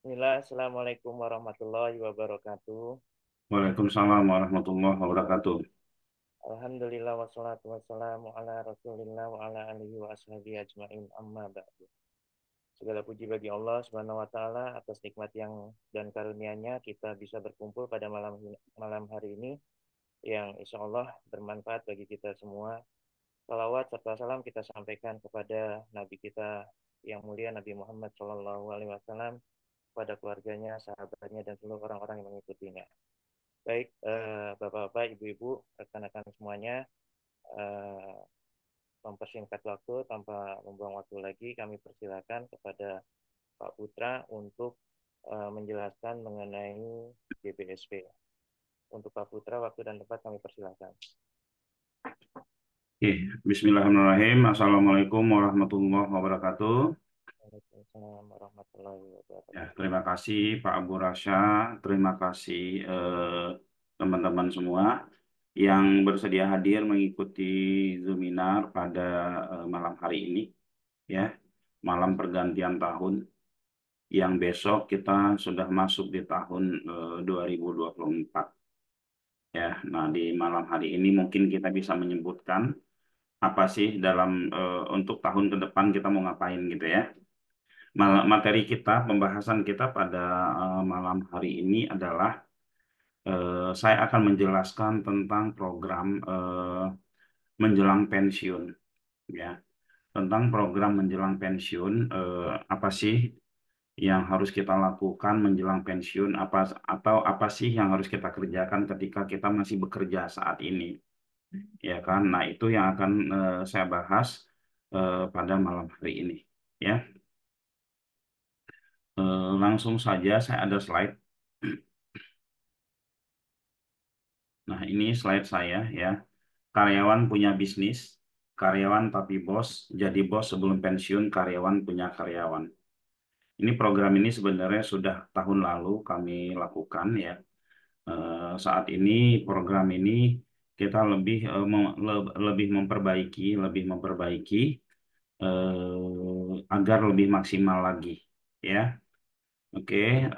Bismillah, Assalamualaikum warahmatullahi wabarakatuh. Waalaikumsalam warahmatullahi wabarakatuh. Alhamdulillah wassalatu wassalamu ala rasulillah wa ala alihi wa ashabihi ajma'in amma ba'du. Segala puji bagi Allah Subhanahu wa taala atas nikmat yang dan karunia-Nya kita bisa berkumpul pada malam hari ini yang insya Allah bermanfaat bagi kita semua. Salawat serta salam kita sampaikan kepada Nabi kita yang mulia Nabi Muhammad Shallallahu Alaihi Wasallam, pada keluarganya, sahabatnya, dan seluruh orang-orang yang mengikutinya. Baik, Bapak-bapak, Ibu-ibu, rekan-rekan semuanya, eh, mempersingkat waktu tanpa membuang waktu lagi, kami persilakan kepada Pak Putra untuk menjelaskan mengenai GBSP. Untuk Pak Putra, waktu dan tempat kami persilakan. Oke, Bismillahirrahmanirrahim. Assalamualaikum warahmatullahi wabarakatuh. Waalaikumsalam warahmatullahi Ya, wabarakatuh. terima kasih Pak Abu Rasya, terima kasih teman-teman semua yang bersedia hadir mengikuti Zoominar pada malam hari ini, ya, malam pergantian tahun, yang besok kita sudah masuk di tahun 2024. Ya, nah di malam hari ini mungkin kita bisa menyebutkan apa sih dalam untuk tahun ke depan kita mau ngapain gitu ya. Materi kita, pembahasan kita pada malam hari ini adalah saya akan menjelaskan tentang program menjelang pensiun ya. Tentang program menjelang pensiun, apa sih yang harus kita lakukan menjelang pensiun, atau apa sih yang harus kita kerjakan ketika kita masih bekerja saat ini, ya kan? Nah, itu yang akan saya bahas pada malam hari ini, ya. Langsung saja saya ada slide. Nah, ini slide saya ya. Karyawan punya bisnis, karyawan tapi bos, jadi bos sebelum pensiun, karyawan punya karyawan. Ini program ini sebenarnya sudah tahun lalu kami lakukan ya. Saat ini program ini kita lebih memperbaiki agar lebih maksimal lagi ya. Oke,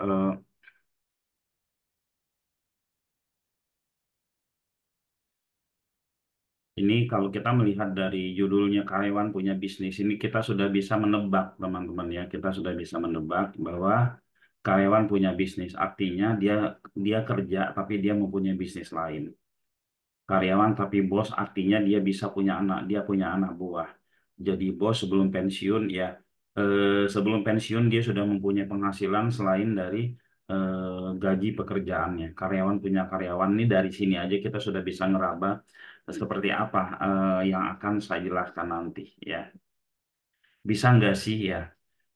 ini kalau kita melihat dari judulnya karyawan punya bisnis, ini kita sudah bisa menebak, teman-teman ya. Kita sudah bisa menebak bahwa karyawan punya bisnis, artinya dia dia kerja tapi dia mempunyai bisnis lain. Karyawan tapi bos, artinya dia bisa punya anak, dia punya anak buah. Jadi bos sebelum pensiun ya, sebelum pensiun dia sudah mempunyai penghasilan selain dari gaji pekerjaannya. Karyawan punya karyawan, ini dari sini aja kita sudah bisa ngeraba seperti apa yang akan saya jelaskan nanti ya. Bisa nggak sih ya,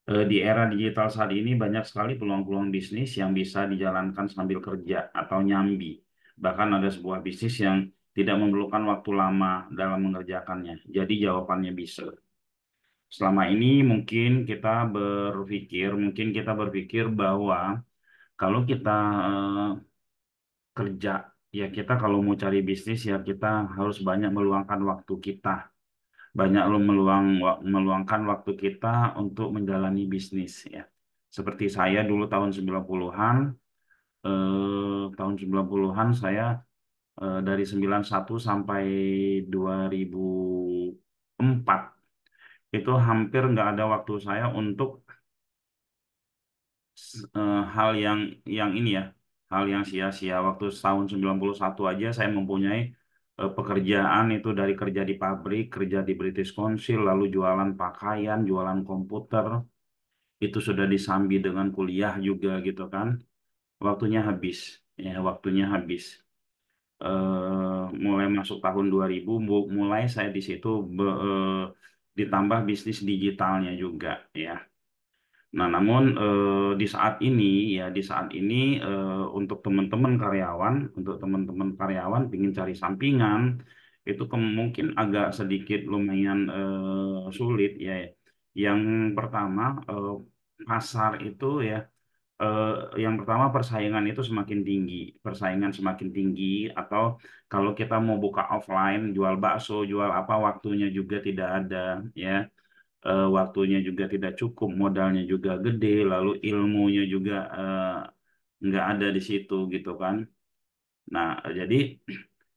di era digital saat ini banyak sekali peluang-peluang bisnis yang bisa dijalankan sambil kerja atau nyambi. Bahkan ada sebuah bisnis yang tidak memerlukan waktu lama dalam mengerjakannya. Jadi jawabannya bisa. Selama ini mungkin kita berpikir bahwa kalau kita kerja, ya kita kalau mau cari bisnis ya kita harus banyak meluangkan waktu kita, banyak meluangkan waktu kita untuk menjalani bisnis ya. Seperti saya dulu tahun 90-an, tahun 90-an saya dari 91 sampai 2004 itu hampir nggak ada waktu saya untuk hal yang ini ya, hal yang sia-sia. Waktu tahun 91 aja saya mempunyai pekerjaan itu dari kerja di pabrik, kerja di British Council, lalu jualan pakaian, jualan komputer, itu sudah disambi dengan kuliah juga gitu kan. Waktunya habis, ya waktunya habis. Mulai masuk tahun 2000, mulai saya di situ ditambah bisnis digitalnya juga ya. Nah, namun di saat ini untuk teman-teman karyawan ingin cari sampingan itu mungkin agak sedikit lumayan sulit ya. Yang pertama pasar itu ya, eh, yang pertama persaingan itu persaingan semakin tinggi, atau kalau kita mau buka offline, jual bakso, jual apa waktunya juga tidak ada ya. waktunya juga tidak cukup, modalnya juga gede, lalu ilmunya juga nggak ada di situ gitu kan. Nah, jadi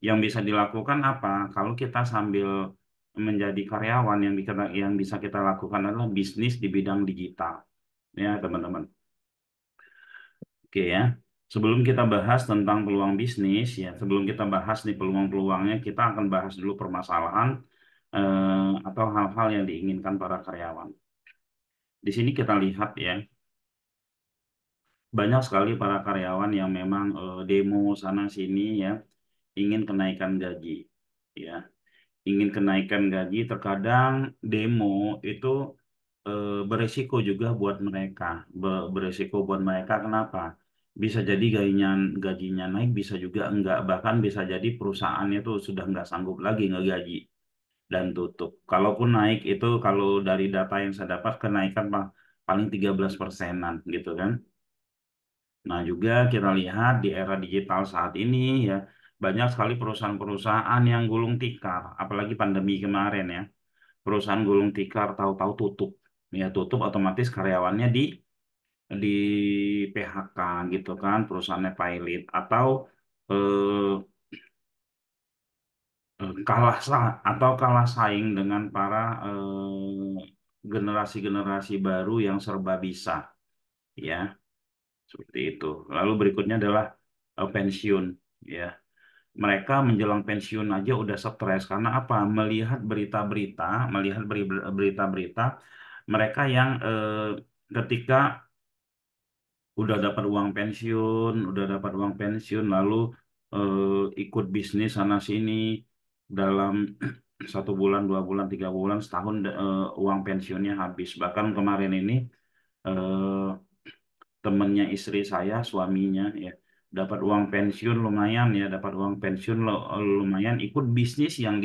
yang bisa dilakukan apa? Kalau kita sambil menjadi karyawan yang bisa kita lakukan adalah bisnis di bidang digital, ya teman-teman. Oke ya. Sebelum kita bahas tentang peluang bisnis, ya sebelum kita bahas nih peluang-peluangnya, kita akan bahas dulu permasalahan atau hal-hal yang diinginkan para karyawan. Di sini kita lihat ya, banyak sekali para karyawan yang memang demo sana sini ya, ingin kenaikan gaji. Ya, ingin kenaikan gaji, terkadang demo itu beresiko juga buat mereka. Beresiko buat mereka kenapa? Bisa jadi gajinya naik, bisa juga enggak. Bahkan bisa jadi perusahaannya tuh sudah enggak sanggup lagi ngegaji dan tutup. Kalaupun naik itu kalau dari data yang saya dapat kenaikan paling 13%-an gitu kan. Nah, juga kita lihat di era digital saat ini ya, banyak sekali perusahaan-perusahaan yang gulung tikar, apalagi pandemi kemarin ya. Perusahaan gulung tikar tahu-tahu tutup. Ya, tutup otomatis karyawannya di PHK gitu kan, perusahaannya pilot atau eh, kalah saing dengan para generasi-generasi baru yang serba bisa ya. Seperti itu. Lalu berikutnya adalah pensiun. Ya, mereka menjelang pensiun aja udah stres karena apa? Melihat berita-berita mereka yang ketika udah dapat uang pensiun, lalu ikut bisnis sana sini dalam 1 bulan, 2 bulan, 3 bulan, setahun uang pensiunnya habis. Bahkan kemarin ini eh, temennya istri saya, suaminya ya, dapat uang pensiun lumayan ya, dapat uang pensiun lumayan, ikut bisnis yang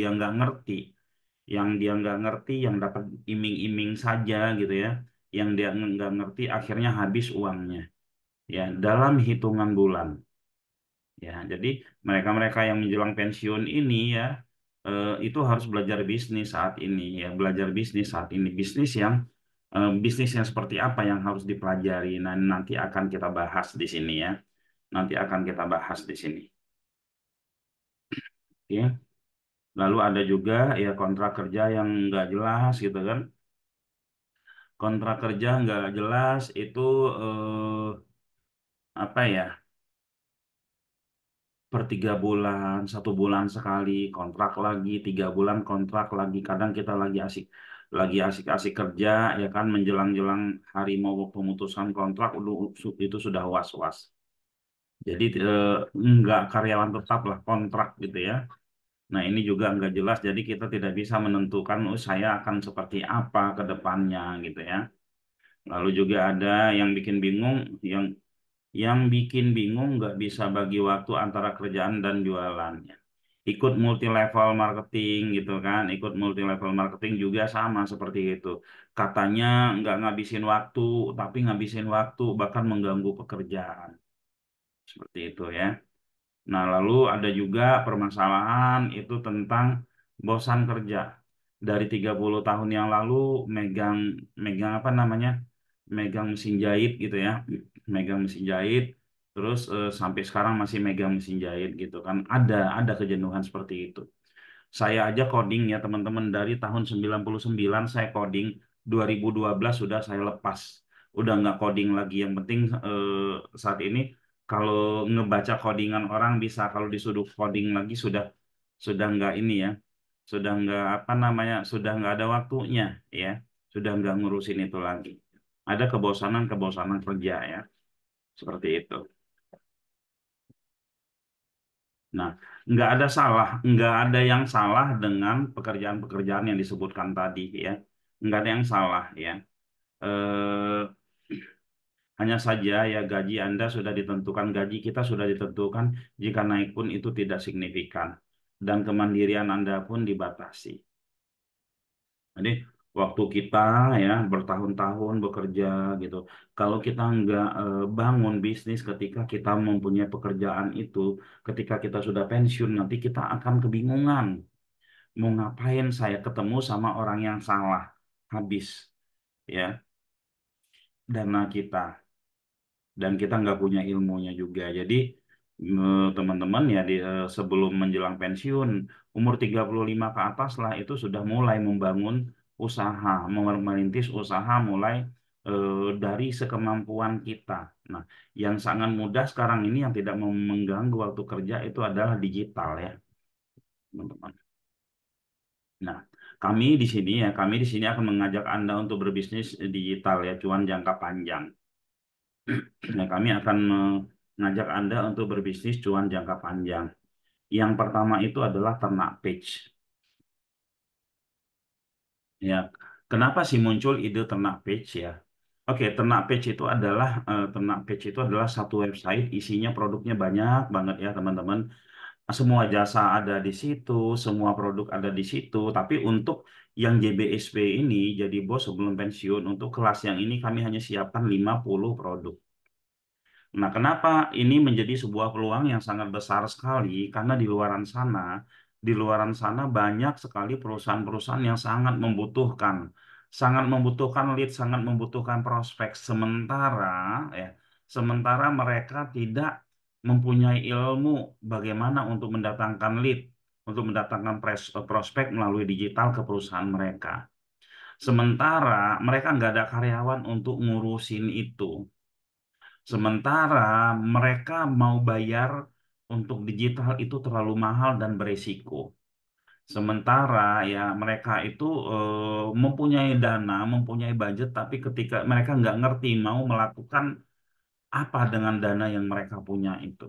dapat iming-iming saja gitu ya, yang dia nggak ngerti akhirnya habis uangnya ya dalam hitungan bulan ya. Jadi mereka-mereka yang menjelang pensiun ini ya itu harus belajar bisnis saat ini ya, belajar bisnis saat ini, bisnis yang seperti apa yang harus dipelajari. Nah, nanti akan kita bahas di sini ya. Nanti akan kita bahas di sini. Oke. Lalu ada juga ya kontrak kerja yang nggak jelas gitu kan. Kontrak kerja nggak jelas itu apa ya? Per 3 bulan, 1 bulan sekali kontrak lagi, 3 bulan kontrak lagi. Kadang kita lagi asik-asik kerja ya kan, menjelang-jelang hari mau pemutusan kontrak, itu sudah was-was. Jadi nggak karyawan tetap lah, kontrak gitu ya. Nah, ini juga nggak jelas, jadi kita tidak bisa menentukan, oh saya akan seperti apa ke depannya gitu ya. Lalu juga ada yang bikin bingung, yang bikin bingung nggak bisa bagi waktu antara kerjaan dan jualannya. Ikut multi level marketing gitu kan, ikut multi level marketing juga sama seperti itu. Katanya nggak ngabisin waktu, tapi ngabisin waktu bahkan mengganggu pekerjaan. Seperti itu ya. Nah, lalu ada juga permasalahan itu tentang bosan kerja. Dari 30 tahun yang lalu megang megang apa namanya? Megang mesin jahit gitu ya. Megang mesin jahit terus sampai sekarang masih megang mesin jahit gitu kan. Ada kejenuhan seperti itu. Saya aja coding ya teman-teman, dari tahun 99 saya coding, 2012 sudah saya lepas. Udah nggak coding lagi. Yang penting saat ini kalau ngebaca codingan orang bisa, kalau disuruh coding lagi sudah nggak ini ya. Sudah nggak apa namanya, sudah nggak ada waktunya ya. Sudah nggak ngurusin itu lagi. Ada kebosanan-kebosanan kerja ya. Seperti itu. Nah, nggak ada yang salah dengan pekerjaan-pekerjaan yang disebutkan tadi ya. Nggak ada yang salah ya. Eh, hanya saja ya gaji Anda sudah ditentukan, gaji kita sudah ditentukan, jika naik pun itu tidak signifikan. Dan kemandirian Anda pun dibatasi. Jadi waktu kita ya bertahun-tahun bekerja gitu. Kalau kita nggak bangun bisnis ketika kita mempunyai pekerjaan itu, ketika kita sudah pensiun nanti kita akan kebingungan. Mau ngapain saya ketemu sama orang yang salah? habis ya dana kita, dan kita nggak punya ilmunya juga. Jadi teman-teman ya sebelum menjelang pensiun umur 35 ke atas lah itu sudah mulai membangun usaha, merintis usaha mulai dari sekemampuan kita. Nah, yang sangat mudah sekarang ini yang tidak mengganggu waktu kerja itu adalah digital ya, teman-teman. Nah, kami di sini akan mengajak Anda untuk berbisnis digital ya, cuan jangka panjang. Nah, kami akan mengajak Anda untuk berbisnis cuan jangka panjang. Yang pertama itu adalah ternak page. Ya, kenapa sih muncul ide ternak page ya? Oke, ternak page itu adalah satu website isinya produknya banyak banget ya teman-teman. Semua jasa ada di situ, semua produk ada di situ. Tapi untuk yang JBSP ini jadi bos sebelum pensiun untuk kelas yang ini kami hanya siapkan 50 produk. Nah, kenapa ini menjadi sebuah peluang yang sangat besar sekali? Karena di luaran sana banyak sekali perusahaan-perusahaan yang sangat membutuhkan lead, sangat membutuhkan prospek. Ya, sementara mereka tidak mempunyai ilmu bagaimana untuk mendatangkan lead, untuk mendatangkan prospek melalui digital ke perusahaan mereka. Sementara mereka nggak ada karyawan untuk ngurusin itu. Sementara mereka mau bayar untuk digital itu terlalu mahal dan beresiko. Sementara ya mereka itu mempunyai dana, mempunyai budget, tapi ketika mereka nggak ngerti mau melakukan apa dengan dana yang mereka punya itu.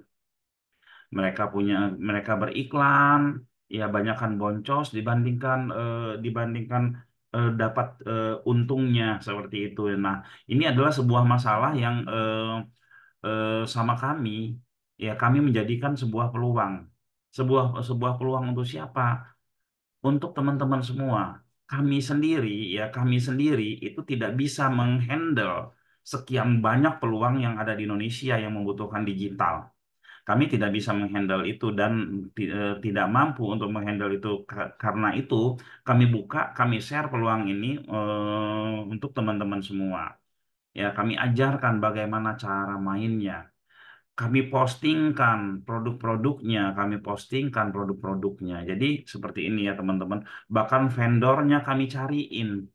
Mereka beriklan, ya banyakkan boncos dibandingkan dapat untungnya seperti itu. Nah, ini adalah sebuah masalah yang sama kami, ya kami menjadikan sebuah peluang, sebuah peluang untuk siapa? Untuk teman-teman semua. Kami sendiri itu tidak bisa menghandle sekian banyak peluang yang ada di Indonesia yang membutuhkan digital. Kami tidak bisa menghandle itu dan tidak mampu untuk menghandle itu. Karena itu kami share peluang ini untuk teman-teman semua. Ya, kami ajarkan bagaimana cara mainnya. Kami postingkan produk-produknya. Jadi seperti ini ya teman-teman. Bahkan vendornya kami cariin.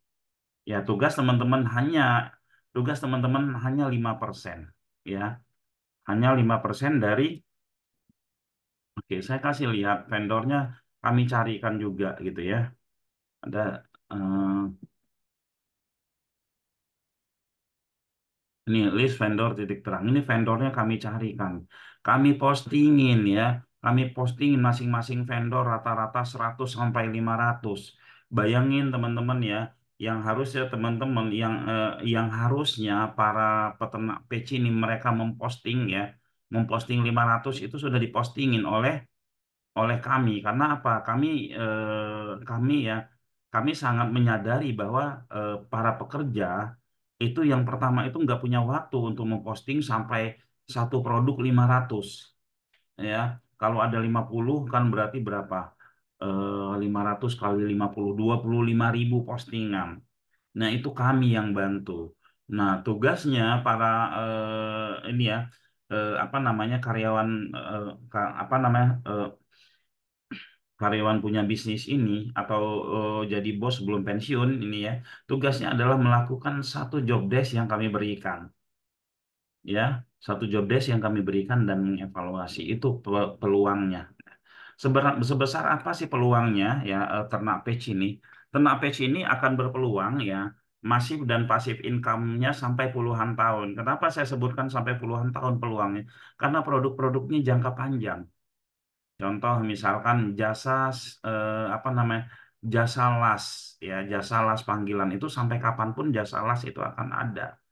Ya, tugas teman-teman hanya 5%. Ya, hanya 5% dari, oke, saya kasih lihat vendornya kami carikan juga gitu ya. Ada eh, Ini list vendor titik terang. Ini vendornya kami carikan. Kami postingin ya. Kami postingin masing-masing vendor rata-rata 100 sampai 500. Bayangin teman-teman ya, yang harusnya para peternak peci ini mereka memposting ya, memposting 500 itu sudah dipostingin oleh kami. Karena apa? Kami sangat menyadari bahwa para pekerja itu yang pertama itu nggak punya waktu untuk memposting sampai satu produk 500 ya. Kalau ada 50 kan berarti berapa? 500 kali 50, 25.000 postingan. Nah, itu kami yang bantu. Nah, tugasnya para ini ya, apa namanya, karyawan punya bisnis ini atau jadi bos sebelum pensiun ini ya, tugasnya adalah melakukan satu job desk yang kami berikan. Ya, satu job desk yang kami berikan dan mengevaluasi itu peluangnya. Sebesar apa sih peluangnya ya ternak page ini? Ternak page ini akan berpeluang ya masif dan pasif income-nya sampai puluhan tahun. Kenapa saya sebutkan sampai puluhan tahun peluangnya? Karena produk-produknya jangka panjang. Contoh misalkan apa namanya, jasa las ya, jasa las panggilan itu sampai kapanpun jasa las itu akan ada.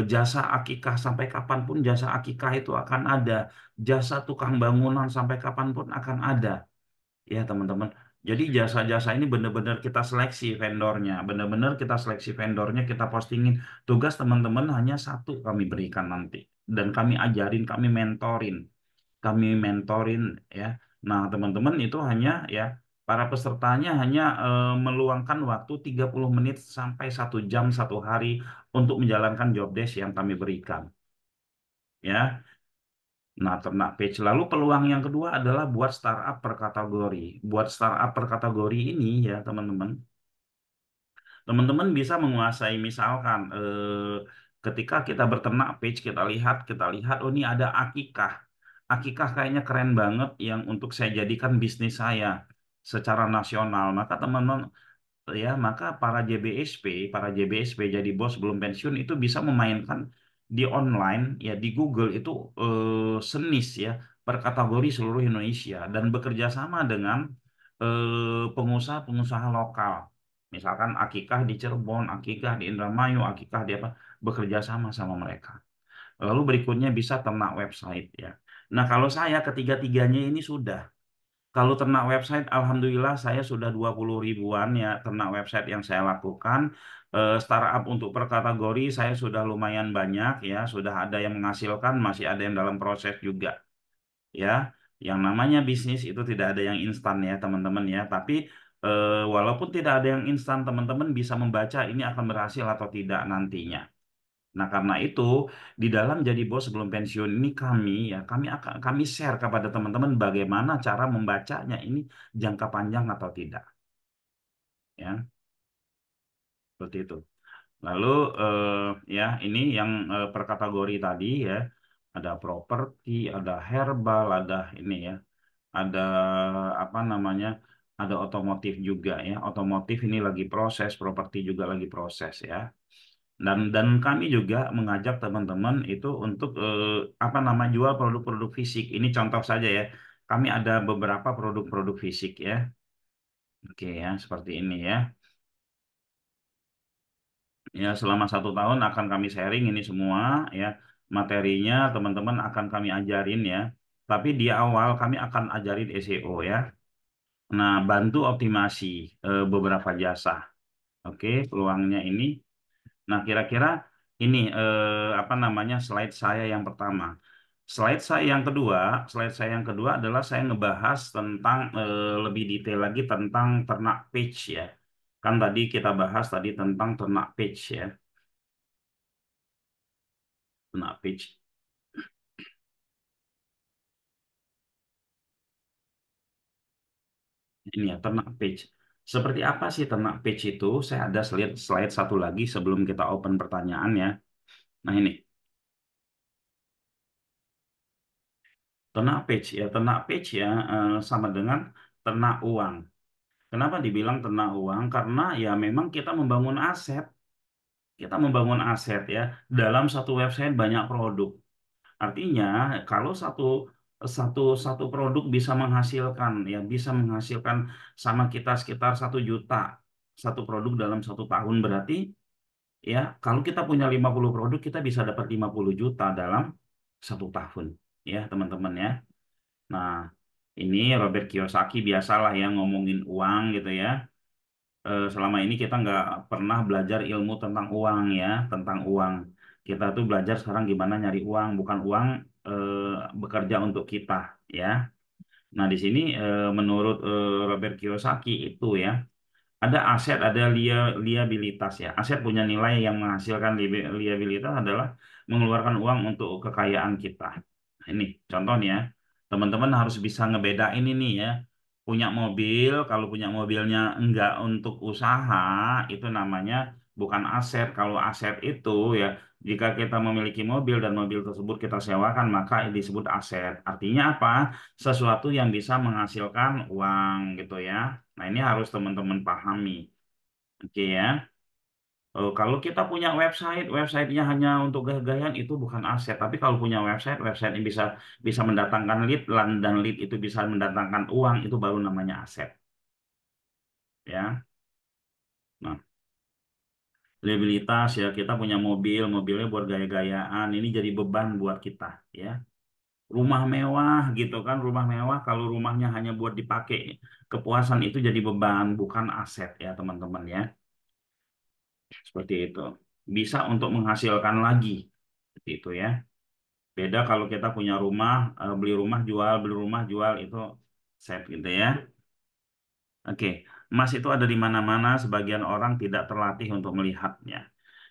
Jasa akikah sampai kapanpun jasa akikah itu akan ada. Jasa tukang bangunan sampai kapanpun akan ada. Ya teman-teman. Jadi jasa-jasa ini benar-benar kita seleksi vendornya, benar-benar kita seleksi vendornya, kita postingin. Tugas teman-teman hanya satu kami berikan nanti, dan kami ajarin, kami mentorin ya. Nah, teman-teman itu hanya ya Para pesertanya hanya meluangkan waktu 30 menit sampai 1 jam 1 hari untuk menjalankan job desk yang kami berikan. Ya, nah ternak page. Lalu peluang yang kedua adalah buat startup per kategori. Buat startup per kategori ini ya teman-teman. Teman-teman bisa menguasai misalkan ketika kita berternak page kita lihat oh ini ada akikah. Akikah kayaknya keren banget yang untuk saya jadikan bisnis saya secara nasional. Maka teman-teman ya maka para JBSP jadi bos belum pensiun itu bisa memainkan di online ya di Google itu senis ya per kategori seluruh Indonesia dan bekerja sama dengan pengusaha-pengusaha lokal misalkan Akikah di Cirebon, Akikah di Indramayu, Akikah di apa bekerja sama sama mereka. Lalu berikutnya bisa ternak website ya. Nah kalau saya ketiga-tiganya ini sudah kalau ternak website, alhamdulillah saya sudah 20 ribuan ya ternak website yang saya lakukan. Startup untuk per kategori saya sudah lumayan banyak ya, sudah ada yang menghasilkan, masih ada yang dalam proses juga ya. Yang namanya bisnis itu tidak ada yang instan ya teman-teman ya. Tapi walaupun tidak ada yang instan, teman-teman bisa membaca ini akan berhasil atau tidak nantinya. Nah, karena itu di dalam jadi bos sebelum pensiun ini kami share kepada teman-teman bagaimana cara membacanya ini jangka panjang atau tidak, ya, seperti itu. Lalu eh, ya ini yang per kategori tadi ya, ada properti, ada herbal, ada ini ya, ada apa namanya, ada otomotif juga ya. Otomotif ini lagi proses, properti juga lagi proses ya. Dan kami juga mengajak teman-teman itu untuk apa nama jual produk-produk fisik. Ini contoh saja ya. Kami ada beberapa produk-produk fisik ya. Oke ya, seperti ini ya. Ya, selama 1 tahun akan kami sharing ini semua ya. Materinya teman-teman akan kami ajarin ya. Tapi di awal kami akan ajarin SEO ya. Nah, bantu optimasi beberapa jasa. Oke, peluangnya ini. Nah, kira-kira ini apa namanya slide saya yang pertama. Slide saya yang kedua adalah saya ngebahas tentang lebih detail lagi tentang ternak page ya. Kan tadi kita bahas tadi tentang ternak page ya. Ternak page. Ini ya, ternak page. Seperti apa sih ternak page itu? Saya ada slide satu lagi sebelum kita open pertanyaan ya. Nah, ini ternak page ya. Ternak page ya sama dengan ternak uang. Kenapa dibilang ternak uang? Karena ya memang kita membangun aset. Kita membangun aset ya. Dalam satu website banyak produk. Artinya kalau satu satu satu produk bisa menghasilkan ya bisa menghasilkan sama kita sekitar 1 juta satu produk dalam 1 tahun berarti ya kalau kita punya 50 produk kita bisa dapat 50 juta dalam 1 tahun ya teman-teman ya. Nah ini Robert Kiyosaki biasalah ya ngomongin uang gitu ya. Selama ini kita nggak pernah belajar ilmu tentang uang ya, tentang uang. Kita tuh belajar sekarang gimana nyari uang, bukan uang bekerja untuk kita ya. Nah, di sini menurut Robert Kiyosaki itu ya, ada aset, ada liabilitas ya. Aset punya nilai yang menghasilkan liabilitas adalah mengeluarkan uang untuk kekayaan kita. Nah, ini contohnya, teman-teman harus bisa ngebedain ini ya. Punya mobil, kalau punya mobilnya enggak untuk usaha, itu namanya bukan aset. Kalau aset itu ya, jika kita memiliki mobil dan mobil tersebut kita sewakan, maka disebut aset. Artinya apa? Sesuatu yang bisa menghasilkan uang gitu ya. Nah, ini harus teman-teman pahami. Oke ya. Kalau kita punya websitenya hanya untuk gaya-gayaan itu bukan aset. Tapi kalau punya website yang bisa bisa mendatangkan lead dan lead itu bisa mendatangkan uang itu baru namanya aset. Ya. Nah, liabilitas ya kita punya mobilnya buat gaya-gayaan ini jadi beban buat kita ya. Rumah mewah gitu kan, rumah mewah kalau rumahnya hanya buat dipakai kepuasan itu jadi beban bukan aset ya teman-teman ya. Seperti itu. Bisa untuk menghasilkan lagi. Seperti itu ya. Beda kalau kita punya rumah, beli rumah jual itu set gitu ya. Oke, emas itu ada di mana-mana, sebagian orang tidak terlatih untuk melihatnya.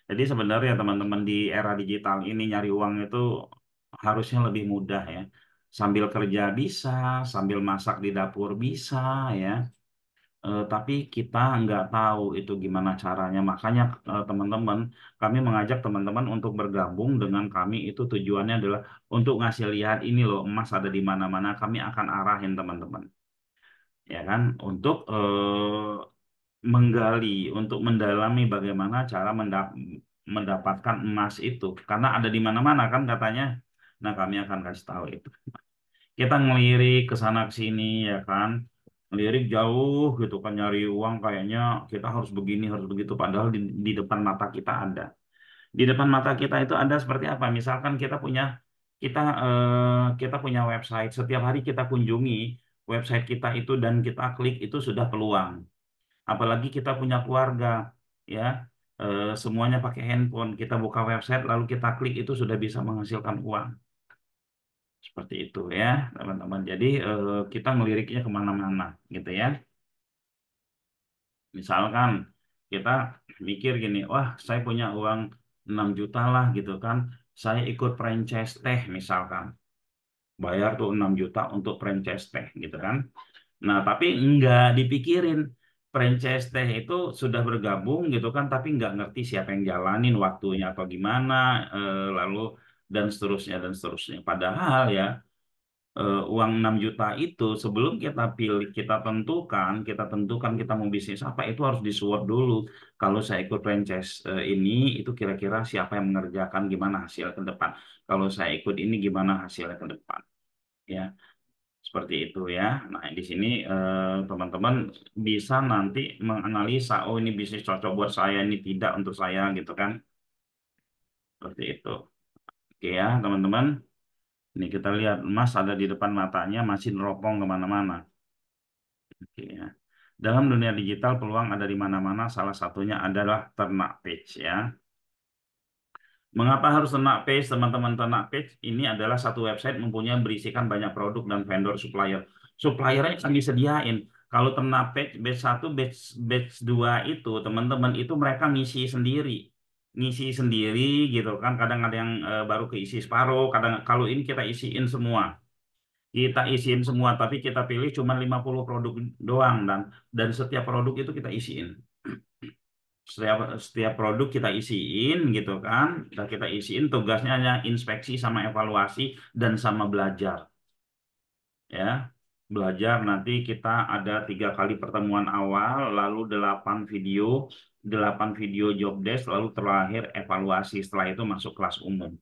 Jadi sebenarnya teman-teman di era digital ini nyari uang itu harusnya lebih mudah ya. Sambil kerja bisa, sambil masak di dapur bisa ya. Tapi kita nggak tahu itu gimana caranya. Makanya teman-teman, kami mengajak teman-teman untuk bergabung dengan kami. Itu tujuannya adalah untuk ngasih lihat ini loh emas ada di mana-mana. Kami akan arahin teman-teman, ya kan, untuk menggali, untuk mendalami bagaimana cara mendapatkan emas itu. Karena ada di mana-mana kan katanya. Nah, kami akan kasih tahu itu. Kita ngelirik ke sana ke sini ya kan. Ngelirik jauh gitu kan nyari uang kayaknya kita harus begini, harus begitu. Padahal di depan mata kita ada. Di depan mata kita itu ada seperti apa? Misalkan kita punya website. Setiap hari kita kunjungi website kita itu dan kita klik itu sudah peluang. Apalagi kita punya keluarga, ya, semuanya pakai handphone. Kita buka website lalu kita klik itu sudah bisa menghasilkan uang. Seperti itu ya, teman-teman. Jadi kita ngeliriknya kemana-mana, gitu ya. Misalkan kita mikir gini, wah saya punya uang 6 juta lah gitu kan. Saya ikut franchise teh misalkan. Bayar tuh 6 juta untuk franchise teh gitu kan. Nah, tapi nggak dipikirin. Franchise teh itu sudah bergabung gitu kan, tapi nggak ngerti siapa yang jalanin waktunya atau gimana, lalu dan seterusnya dan seterusnya. Padahal ya, uang 6 juta itu sebelum kita pilih, kita tentukan kita mau bisnis apa, itu harus disuap dulu. Kalau saya ikut franchise ini, itu kira-kira siapa yang mengerjakan, gimana hasil ke depan. Kalau saya ikut ini, gimana hasilnya ke depan. Ya. Seperti itu ya. Nah, di sini teman-teman bisa nanti menganalisa, oh ini bisnis cocok buat saya, ini tidak untuk saya gitu kan. Seperti itu. Oke ya, teman-teman. Ini kita lihat emas ada di depan matanya, masih neropong kemana-mana. Oke ya. Dalam dunia digital peluang ada di mana-mana, salah satunya adalah ternak page ya. Mengapa harus ternak page, teman-teman? Ternak page ini adalah satu website mempunyai berisikan banyak produk dan vendor supplier. Suppliernya akan disediain. Kalau ternak page batch 1, batch 2 itu, teman-teman itu mereka ngisi sendiri. Ngisi sendiri gitu kan. Kadang ada yang baru keisi separuh, kadang kalau ini kita isiin semua. Kita isiin semua, tapi kita pilih cuma 50 produk doang dan setiap produk itu kita isiin. Setiap produk kita isiin gitu kan, dan kita isiin tugasnya hanya inspeksi sama evaluasi dan sama belajar ya. Belajar nanti kita ada 3 kali pertemuan awal, lalu 8 video job desk, lalu terakhir evaluasi. Setelah itu masuk kelas umum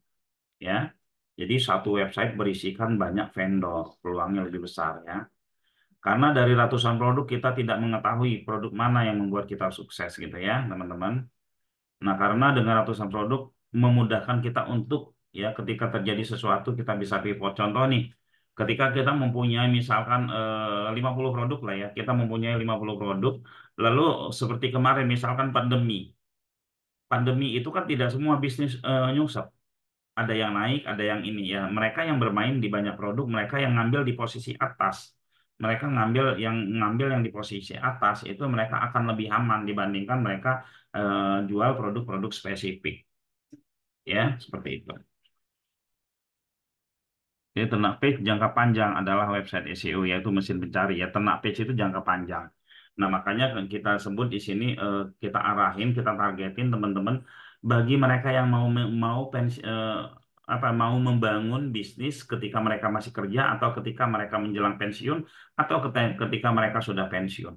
ya. Jadi satu website berisikan banyak vendor, peluangnya lebih besar ya. Karena dari ratusan produk kita tidak mengetahui produk mana yang membuat kita sukses gitu ya, teman-teman. Nah, karena dengan ratusan produk memudahkan kita untuk ya ketika terjadi sesuatu kita bisa pivot. Contoh nih, ketika kita mempunyai misalkan 50 produk lah ya, kita mempunyai 50 produk, lalu seperti kemarin misalkan pandemi. Pandemi itu kan tidak semua bisnis nyungsep. Ada yang naik, ada yang ini ya. Mereka yang bermain di banyak produk, mereka yang ngambil di posisi atas. Mereka ngambil yang di posisi atas itu mereka akan lebih aman dibandingkan mereka jual produk-produk spesifik. Ya, seperti itu. Jadi ternak page jangka panjang adalah website SEO, yaitu mesin pencari ya. Ternak page itu jangka panjang. Nah, makanya kita sebut di sini kita arahin, kita targetin teman-teman bagi mereka yang mau mau membangun bisnis ketika mereka masih kerja atau ketika mereka menjelang pensiun atau ketika mereka sudah pensiun.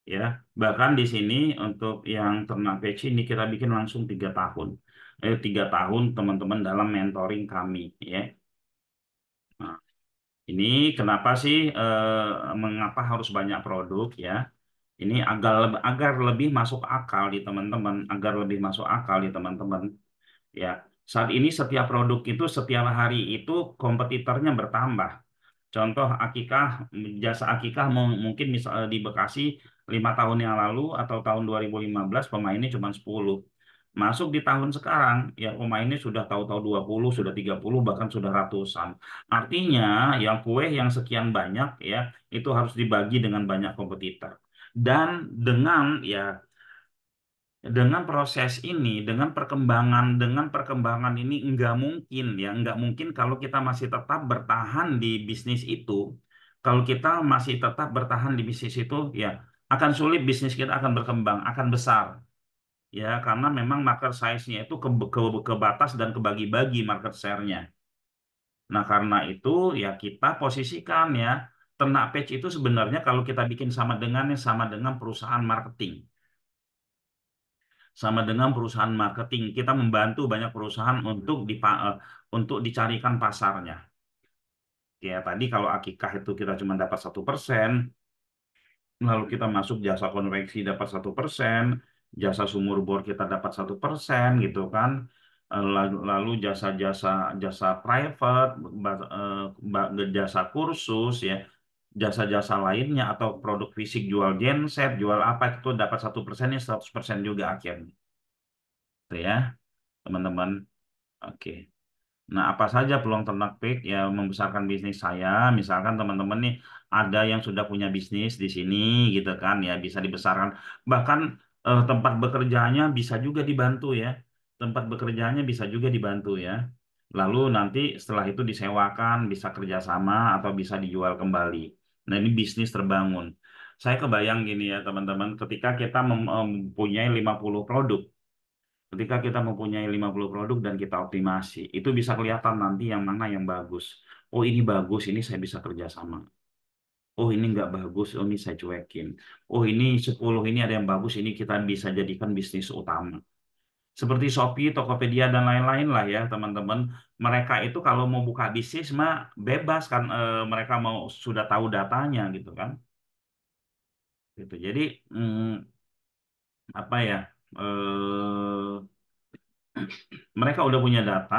Ya, bahkan di sini untuk yang ternak page ini kita bikin langsung 3 tahun. 3 tahun teman-teman dalam mentoring kami ya. Nah, ini kenapa sih mengapa harus banyak produk ya? Ini agar lebih masuk akal di teman-teman, agar lebih masuk akal di teman-teman. Ya, saat ini setiap produk itu setiap hari itu kompetitornya bertambah. Contoh akikah, jasa akikah mungkin misal di Bekasi 5 tahun yang lalu atau tahun 2015 pemainnya cuma 10. Masuk di tahun sekarang, ya pemainnya sudah tahu-tahu 20, sudah 30, bahkan sudah ratusan. Artinya, yang kue yang sekian banyak ya, itu harus dibagi dengan banyak kompetitor. Dan dengan proses ini, dengan perkembangan ini nggak mungkin kalau kita masih tetap bertahan di bisnis itu. Kalau kita masih tetap bertahan di bisnis itu, ya akan sulit bisnis kita akan berkembang, akan besar. Ya, karena memang market size-nya itu ke batas dan kebagi-bagi market share-nya. Nah, karena itu ya kita posisikan ya, Ternak Page itu sebenarnya kalau kita bikin sama dengan perusahaan marketing. Sama dengan perusahaan marketing, kita membantu banyak perusahaan untuk dicarikan pasarnya. Ya, tadi kalau akikah itu kita cuma dapat 1%, lalu kita masuk jasa konveksi dapat 1%, jasa sumur bor kita dapat 1% gitu kan. Lalu jasa private, jasa kursus ya, jasa-jasa lainnya atau produk fisik jual genset, jual apa itu dapat 1%, ya 100% juga akhirnya. Itu ya, teman-teman. Oke. Nah, apa saja peluang ternak peak ya membesarkan bisnis saya? Misalkan teman-teman nih ada yang sudah punya bisnis di sini gitu kan ya bisa dibesarkan. Bahkan tempat bekerjanya bisa juga dibantu ya. Tempat bekerjanya bisa juga dibantu ya. Lalu nanti setelah itu disewakan, bisa kerjasama atau bisa dijual kembali. Nah, ini bisnis terbangun. Saya kebayang gini ya teman-teman, ketika kita mempunyai 50 produk, ketika kita mempunyai 50 produk dan kita optimasi, itu bisa kelihatan nanti yang mana yang bagus. Oh ini bagus, ini saya bisa kerjasama. Oh ini nggak bagus, oh ini saya cuekin. Oh ini 10 ini ada yang bagus, ini kita bisa jadikan bisnis utama. Seperti Shopee, Tokopedia, dan lain-lain lah ya teman-teman. Mereka itu kalau mau buka bisnis mah bebas kan, mereka mau sudah tahu datanya gitu kan. Gitu. Jadi apa ya? eh, Mereka udah punya data,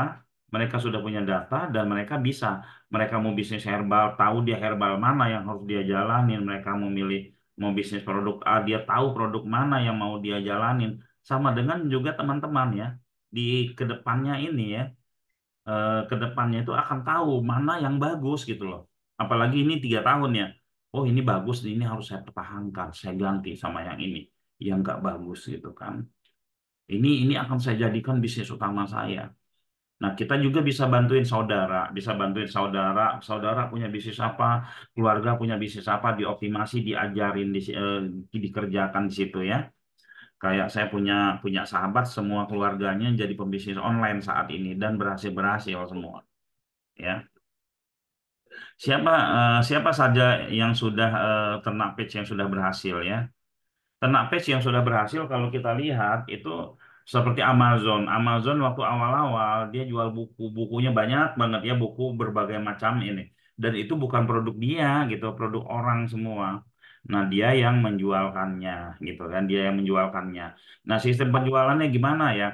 mereka sudah punya data dan mereka mau bisnis herbal, tahu dia herbal mana yang harus dia jalanin, mereka mau bisnis produk A, dia tahu produk mana yang mau dia jalanin. Sama dengan juga teman-teman ya, di kedepannya ini ya, kedepannya itu akan tahu mana yang bagus gitu loh. Apalagi ini 3 tahun ya, oh ini bagus, ini harus saya pertahankan, saya ganti sama yang ini, yang nggak bagus gitu kan. Ini akan saya jadikan bisnis utama saya. Nah, kita juga bisa bantuin saudara, saudara punya bisnis apa, keluarga punya bisnis apa, dioptimasi, diajarin, dikerjakan di situ ya. Kayak saya punya punya sahabat, semua keluarganya jadi pembisnis online saat ini dan berhasil semua. Ya, siapa saja yang sudah ternak page yang sudah berhasil ya. Ternak page yang sudah berhasil kalau kita lihat itu seperti Amazon. Amazon waktu awal-awal dia jual bukunya banyak banget ya, buku berbagai macam ini. Dan itu bukan produk dia gitu, produk orang semua. Nah, dia yang menjualkannya gitu kan, dia yang menjualkannya. Nah, sistem penjualannya gimana ya?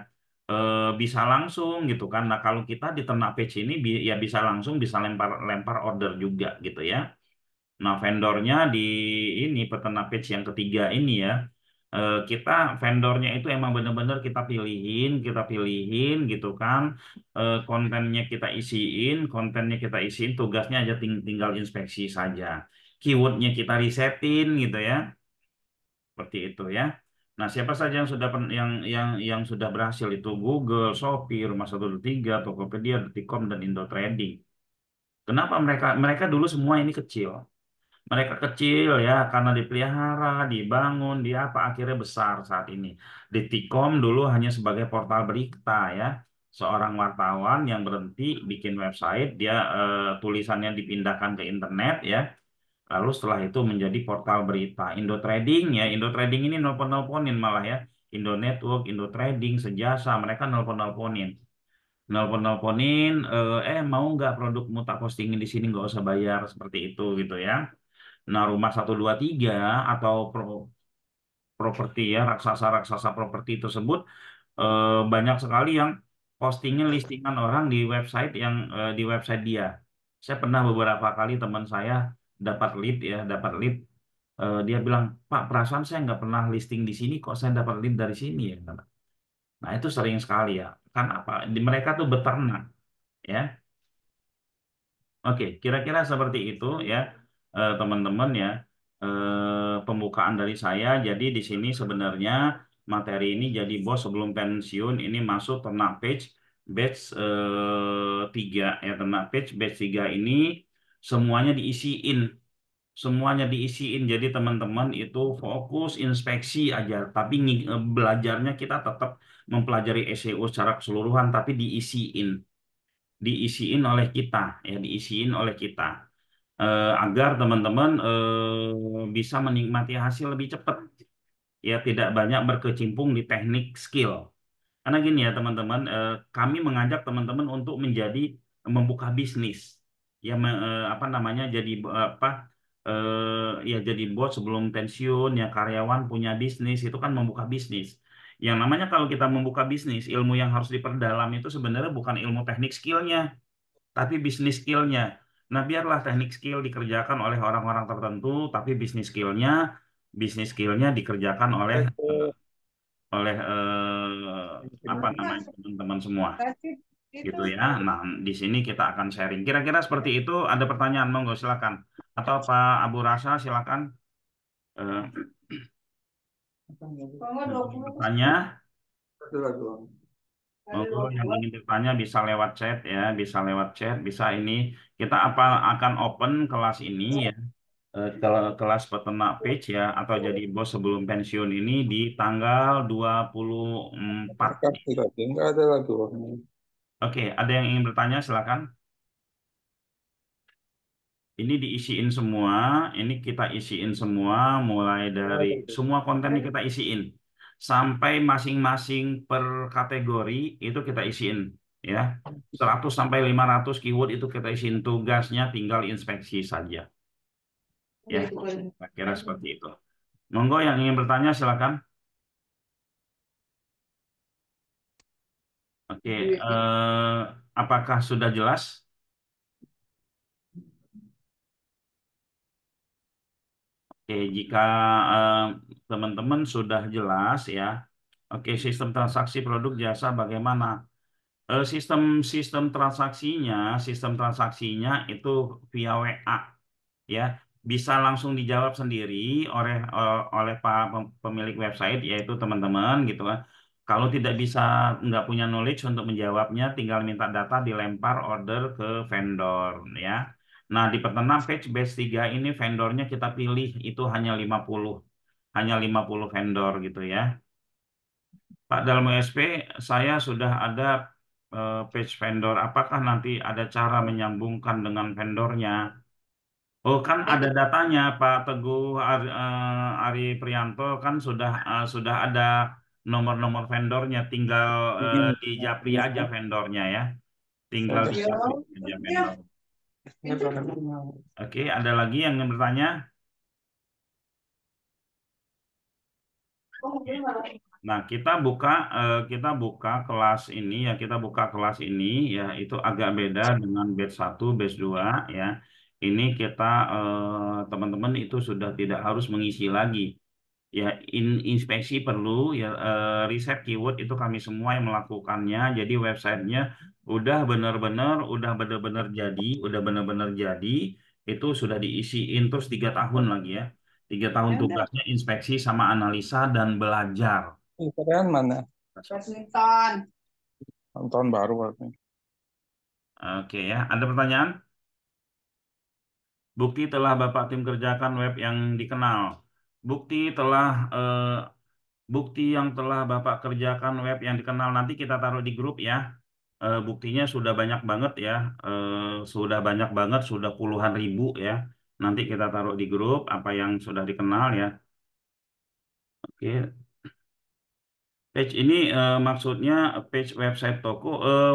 Bisa langsung gitu kan. Nah, kalau kita di Ternak Page ini ya bisa langsung bisa lempar lempar order juga gitu ya. Nah, vendornya di ini peternak page yang ketiga ini ya, kita vendornya itu emang benar-benar kita pilihin gitu kan. Kontennya kita isiin, tugasnya aja tinggal inspeksi saja. Keywordnya kita risetin gitu ya, seperti itu ya. Nah, siapa saja yang sudah yang sudah berhasil itu Google, Shopee, Rumah 123, Tokopedia, Detikcom, dan Indo Trading. Kenapa mereka mereka dulu semua ini kecil? Mereka kecil ya karena dipelihara, dibangun, dia apa akhirnya besar saat ini. Detikcom dulu hanya sebagai portal berita ya. Seorang wartawan yang berhenti bikin website, dia tulisannya dipindahkan ke internet ya. Lalu setelah itu menjadi portal berita. Indo Trading ya, Indo Trading ini nelpon-nelponin malah ya. Indo Network, Indo Trading, Sejasa, mereka nelpon-nelponin. Nelpon-nelponin, mau nggak produkmu tak postingin di sini nggak usah bayar seperti itu gitu ya. Nah, Rumah 123 atau properti ya, raksasa-raksasa properti tersebut banyak sekali yang postingnya listingan orang di website dia. Saya pernah beberapa kali teman saya dapat lead. Dia bilang, Pak, perasaan saya nggak pernah listing di sini, kok saya dapat lead dari sini ya? Nah, itu sering sekali ya. Kan apa? Di mereka tuh beternak ya. Oke, kira-kira seperti itu ya, teman-teman ya. Pembukaan dari saya. Jadi di sini sebenarnya materi ini jadi bos sebelum pensiun ini masuk ternak batch 3 ya, ternak batch 3 ini semuanya diisiin. Semuanya diisiin. Jadi teman-teman itu fokus inspeksi aja, tapi belajarnya kita tetap mempelajari SEO secara keseluruhan, tapi diisiin oleh kita ya, diisiin oleh kita. Agar teman-teman bisa menikmati hasil lebih cepat ya, tidak banyak berkecimpung di teknik skill. Karena gini ya teman-teman, kami mengajak teman-teman untuk menjadi membuka bisnis ya, apa namanya, jadi apa, ya jadi bos sebelum pensiun ya, karyawan punya bisnis itu kan membuka bisnis. Yang namanya kalau kita membuka bisnis, ilmu yang harus diperdalam itu sebenarnya bukan ilmu teknik skillnya, tapi bisnis skillnya. Nah, biarlah teknik skill dikerjakan oleh orang-orang tertentu, tapi bisnis skillnya dikerjakan oleh eh, Itu oleh apa namanya, teman-teman semua gitu ya. Nah, di sini kita akan sharing. Kira-kira seperti itu. Ada pertanyaan, monggo silakan. Atau Pak Abu Rasa silakan. Eh, yang ingin bertanya, monggo yang ingin bertanya bisa lewat chat ya, bisa lewat chat, bisa ini. Kita apa akan open kelas ini ya, kelas peternak page ya, atau jadi bos sebelum pensiun ini di tanggal 24. Enggak ada lagi uangnya. Oke, ada yang ingin bertanya silakan. Ini diisiin semua, ini kita isiin semua, mulai dari semua konten ini kita isiin. Sampai masing-masing per kategori itu kita isiin. Ya, 100 sampai 500 keyword itu kita isiin, tugasnya tinggal inspeksi saja. Ya, kira seperti itu. Monggo yang ingin bertanya silakan. Oke, apakah sudah jelas? Oke, jika eh, teman-teman sudah jelas ya. Oke, sistem transaksi produk jasa bagaimana? Sistem sistem transaksinya itu via WA ya, bisa langsung dijawab sendiri oleh Pak pemilik website, yaitu teman-teman gitu kan. Kalau tidak bisa, nggak punya knowledge untuk menjawabnya, tinggal minta data, dilempar order ke vendor ya. Nah, di peternak page base 3 ini vendornya kita pilih itu hanya 50 vendor gitu ya. Pak, dalam USP saya sudah ada page vendor. Apakah nanti ada cara menyambungkan dengan vendornya? Oh, kan ada datanya, Pak Teguh Ari Prianto, kan sudah ada nomor-nomor vendornya, tinggal di Japri aja vendornya ya, tinggal di Japri aja vendor. Oke, ada lagi yang ingin bertanya? Nah, kita buka kelas ini ya, ya itu agak beda dengan batch 1, batch 2 ya. Ini kita teman-teman itu sudah tidak harus mengisi lagi. Ya, inspeksi perlu ya, riset keyword itu kami semua yang melakukannya. Jadi websitenya udah benar-benar jadi, itu sudah diisiin terus 3 tahun lagi ya. 3 tahun tugasnya inspeksi sama analisa dan belajar. Kalian mana? Tahun baru aku. Oke ya, ada pertanyaan? Bukti telah Bapak tim kerjakan web yang dikenal. Bukti telah bukti yang telah Bapak kerjakan web yang dikenal nanti kita taruh di grup ya. Buktinya sudah banyak banget ya. Sudah banyak banget, sudah puluhan ribu ya. Nanti kita taruh di grup apa yang sudah dikenal ya. Oke. Page ini maksudnya page website toko,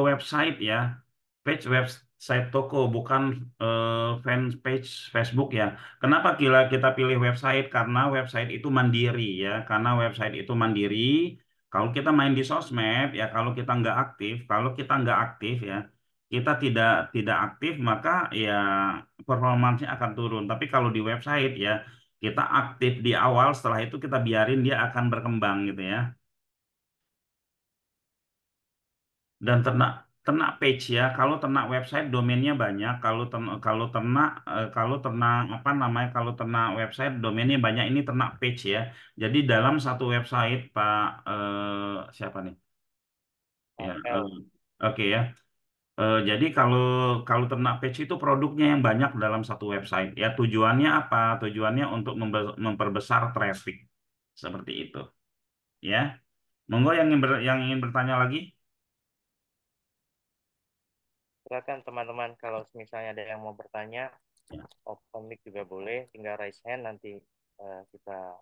website ya. Page website toko, bukan fanpage Facebook ya. Kenapa kita pilih website? Karena website itu mandiri ya. Karena website itu mandiri. Kalau kita main di sosmed ya, kalau kita nggak aktif ya, kita tidak aktif, maka ya performansnya akan turun. Tapi kalau di website ya, kita aktif di awal, setelah itu kita biarin dia akan berkembang gitu ya. Dan ternak ternak page ya. Kalau ternak website domainnya banyak. Kalau ternak apa namanya? Kalau ternak website domainnya banyak. Ini ternak page ya. Jadi dalam satu website Pak siapa nih? Ya, L. oke ya. Jadi kalau kalau ternak page itu produknya yang banyak dalam satu website. Ya tujuannya apa? Tujuannya untuk memperbesar traffic seperti itu. Ya, monggo yang ingin bertanya lagi. Silakan teman-teman kalau misalnya ada yang mau bertanya, Ya. open mic juga boleh, tinggal raise hand nanti kita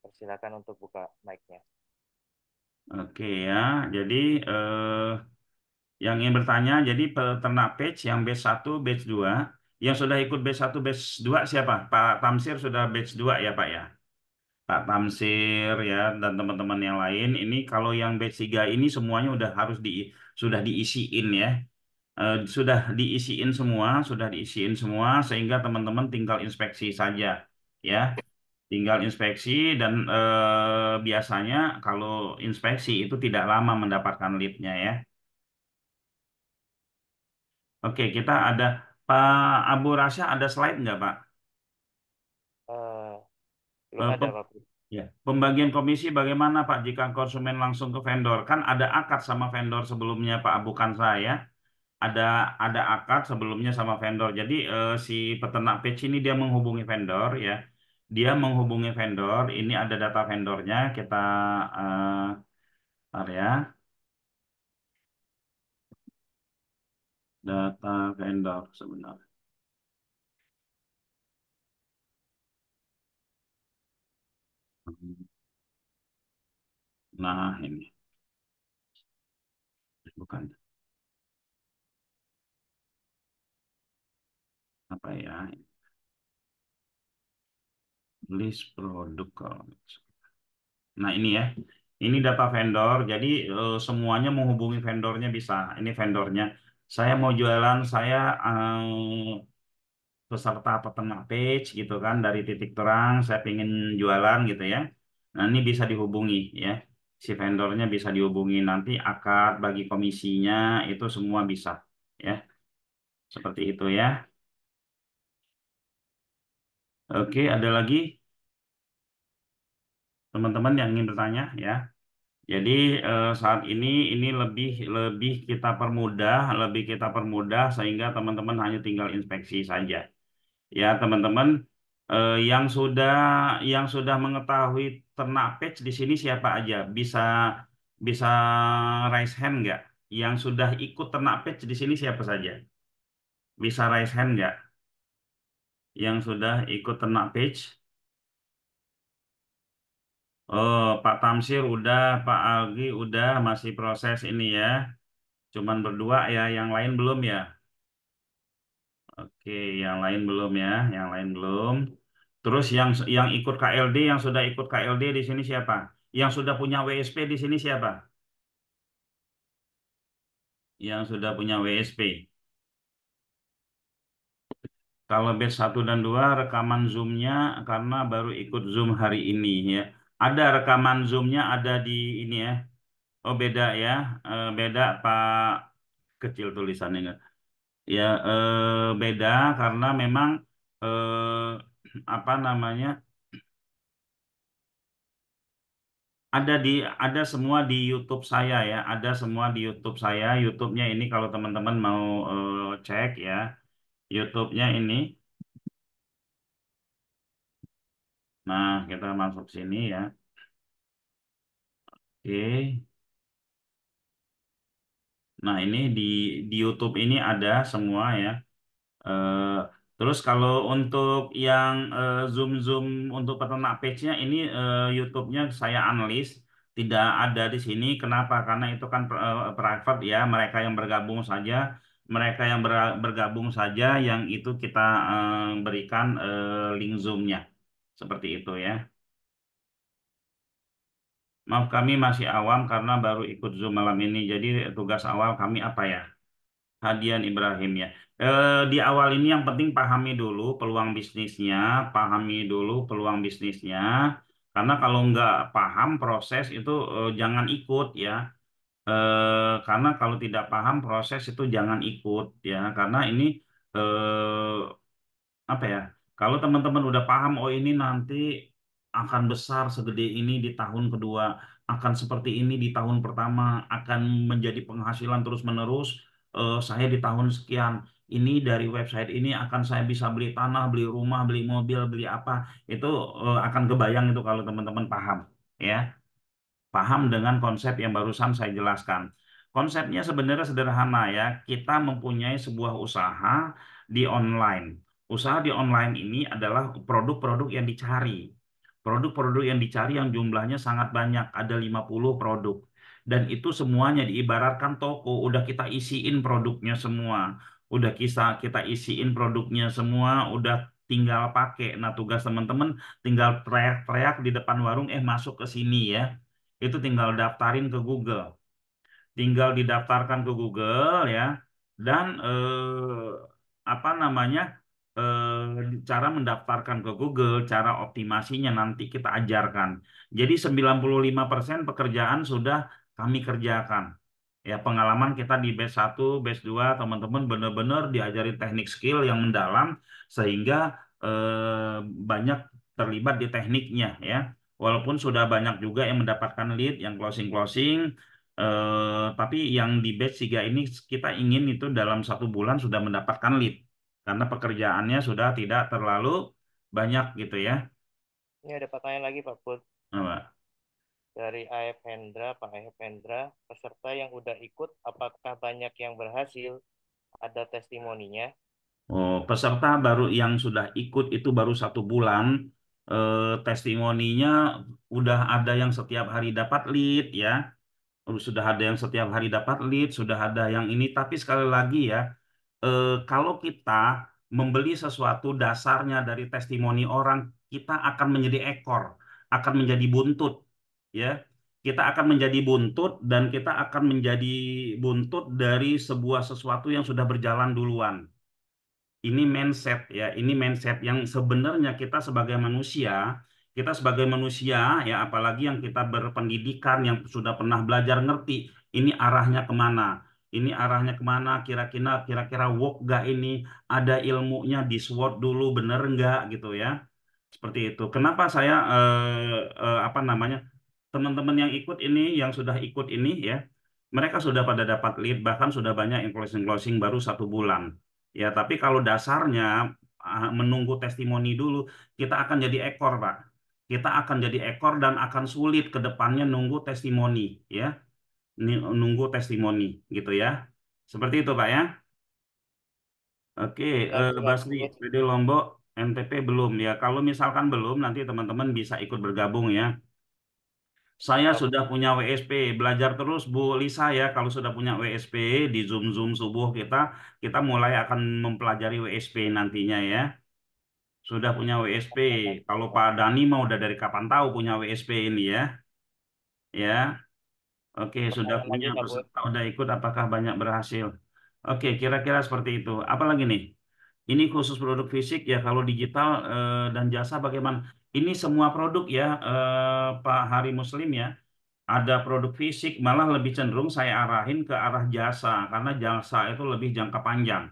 persilakan untuk buka mic-nya. Oke ya. Jadi yang ingin bertanya, jadi peternak batch yang batch 1, batch 2, yang sudah ikut batch 1, batch 2 siapa? Pak Tamsir sudah batch 2 ya Pak ya? Pak Tamsir ya dan teman-teman yang lain. Ini kalau yang batch 3 ini semuanya sudah diisiin ya. Sudah diisiin semua sehingga teman-teman tinggal inspeksi saja ya. Tinggal inspeksi dan biasanya kalau inspeksi itu tidak lama mendapatkan lead-nya ya. Oke, kita ada Pak Abu Rasya, ada slide nggak, Pak? Eh, belum Eh, ada pem- Pak. ya. Pembagian komisi bagaimana, Pak, jika konsumen langsung ke vendor? Kan ada akad sama vendor sebelumnya, Pak, bukan saya. Ada ada akad sebelumnya sama vendor. Jadi si peternak page ini dia menghubungi vendor, ya. Dia menghubungi vendor. Ini ada data vendornya. Kita bentar ya, data vendor sebenarnya. Nah, ini bukan apa ya? List produk kalau. Nah, ini ya. Ini data vendor. Jadi semuanya menghubungi vendornya bisa. Ini vendornya. Saya mau jualan, saya peserta peternak page gitu kan dari titik terang, saya pengen jualan gitu ya. Nah, ini bisa dihubungi ya. Si vendornya bisa dihubungi nanti akad bagi komisinya itu semua bisa ya. Seperti itu ya. Oke, ada lagi teman-teman yang ingin bertanya ya. Jadi saat ini lebih lebih kita permudah sehingga teman-teman hanya tinggal inspeksi saja. Ya teman-teman, yang sudah mengetahui ternak page di sini siapa aja? Bisa bisa raise hand nggak? Yang sudah ikut ternak page di sini siapa saja? Bisa raise hand nggak? Yang sudah ikut ternak page? Oh, Pak Tamsir udah, Pak Algi udah, masih proses ini ya. Cuman berdua ya, yang lain belum ya. Oke, yang lain belum ya, yang lain belum. Terus yang ikut KLD, yang sudah ikut KLD di sini siapa? Yang sudah punya WSP di sini siapa? Yang sudah punya WSP. Kalau batch 1 dan 2 rekaman Zoom-nya karena baru ikut Zoom hari ini ya. Ada rekaman Zoom-nya ada di ini ya. Oh beda ya, beda Pak kecil tulisannya. Ya beda karena memang apa namanya? Ada semua di YouTube saya ya, ada semua di YouTube saya. YouTube-nya ini kalau teman-teman mau cek ya, YouTube-nya ini. Nah, kita masuk sini ya. Oke. Nah, ini di YouTube ini ada semua ya. Eh, Terus kalau untuk yang Zoom untuk peternak page-nya ini YouTube-nya saya unlist tidak ada di sini. Kenapa? Karena itu kan private ya. Mereka yang bergabung saja yang itu kita berikan link Zoom-nya. Seperti itu ya. Maaf kami masih awam karena baru ikut Zoom malam ini. Jadi tugas awal kami apa ya? Hadian Ibrahim ya. Di awal ini yang penting pahami dulu peluang bisnisnya. Karena kalau nggak paham proses itu jangan ikut ya. karena kalau tidak paham proses itu jangan ikut ya, karena ini eh, apa ya? Kalau teman-teman udah paham, oh ini nanti akan besar segede ini di tahun kedua, akan seperti ini di tahun pertama, akan menjadi penghasilan terus-menerus. Saya di tahun sekian, ini dari website ini akan saya bisa beli tanah, beli rumah, beli mobil, beli apa, itu akan kebayang itu kalau teman-teman paham, ya. Paham dengan konsep yang barusan saya jelaskan. Konsepnya sebenarnya sederhana ya. Kita mempunyai sebuah usaha di online. Usaha di online ini adalah produk-produk yang dicari. Produk-produk yang dicari yang jumlahnya sangat banyak, ada 50 produk. Dan itu semuanya diibaratkan toko, udah kita isiin produknya semua. Udah kita isiin produknya semua, udah tinggal pakai. Nah, tugas teman-teman tinggal teriak-teriak di depan warung, masuk ke sini ya, itu tinggal daftarin ke Google, tinggal didaftarkan ke Google ya, dan apa namanya, cara mendaftarkan ke Google, cara optimasinya nanti kita ajarkan. Jadi 95% pekerjaan sudah kami kerjakan. Ya, pengalaman kita di batch 1, batch 2, teman-teman benar-benar diajarin teknik skill yang mendalam sehingga banyak terlibat di tekniknya ya. Walaupun sudah banyak juga yang mendapatkan lead, yang closing-closing, tapi yang di batch 3 ini kita ingin itu dalam 1 bulan sudah mendapatkan lead. Karena pekerjaannya sudah tidak terlalu banyak gitu ya. Ini ada pertanyaan lagi Pak Put. Nah, Pak. Dari AF Hendra, Pak AF Hendra, peserta yang udah ikut, apakah banyak yang berhasil? Ada testimoninya? Oh, peserta baru yang sudah ikut itu baru 1 bulan. Testimoninya udah ada yang setiap hari dapat lead ya. Sudah ada yang setiap hari dapat lead, sudah ada yang ini. Tapi sekali lagi ya, kalau kita membeli sesuatu dasarnya dari testimoni orang, kita akan menjadi ekor, akan menjadi buntut, ya. Kita akan menjadi buntut dan kita akan menjadi buntut dari sebuah sesuatu yang sudah berjalan duluan. Ini mindset ya, ini mindset yang sebenarnya kita sebagai manusia ya, apalagi yang kita berpendidikan, yang sudah pernah belajar ngerti, ini arahnya kemana, ini arahnya kemana, kira-kira work gak ini, ada ilmunya di SWOT dulu, bener nggak gitu ya, seperti itu. Kenapa saya apa namanya, teman-teman yang ikut ini, yang sudah ikut ini ya, mereka sudah pada dapat lead, bahkan sudah banyak yang closing-closing baru 1 bulan. Ya, tapi kalau dasarnya menunggu testimoni dulu, kita akan jadi ekor, Pak. Kita akan jadi ekor dan akan sulit ke depannya nunggu testimoni, ya. Nunggu testimoni, gitu ya. Seperti itu, Pak ya. Oke, Mengerti Pak Basri, Put? PD Lombok, NTP belum ya. Kalau misalkan belum, nanti teman-teman bisa ikut bergabung ya. Saya Pak, sudah punya WSP, belajar terus Bu Lisa ya. Kalau sudah punya WSP di Zoom-Zoom subuh kita, kita mulai akan mempelajari WSP nantinya ya. Sudah punya WSP. Kalau Pak Dani mau udah dari kapan tahu punya WSP ini ya. Ya, oke, sudah pertanyaan punya lagi Pak Put. peserta, udah ikut, apakah banyak berhasil? Oke, kira-kira seperti itu. Apalagi nih? Ini khusus produk fisik ya. Kalau digital dan jasa bagaimana? Ini semua produk ya, Pak Hari Muslim ya. Ada produk fisik, malah lebih cenderung saya arahin ke arah jasa, karena jasa itu lebih jangka panjang.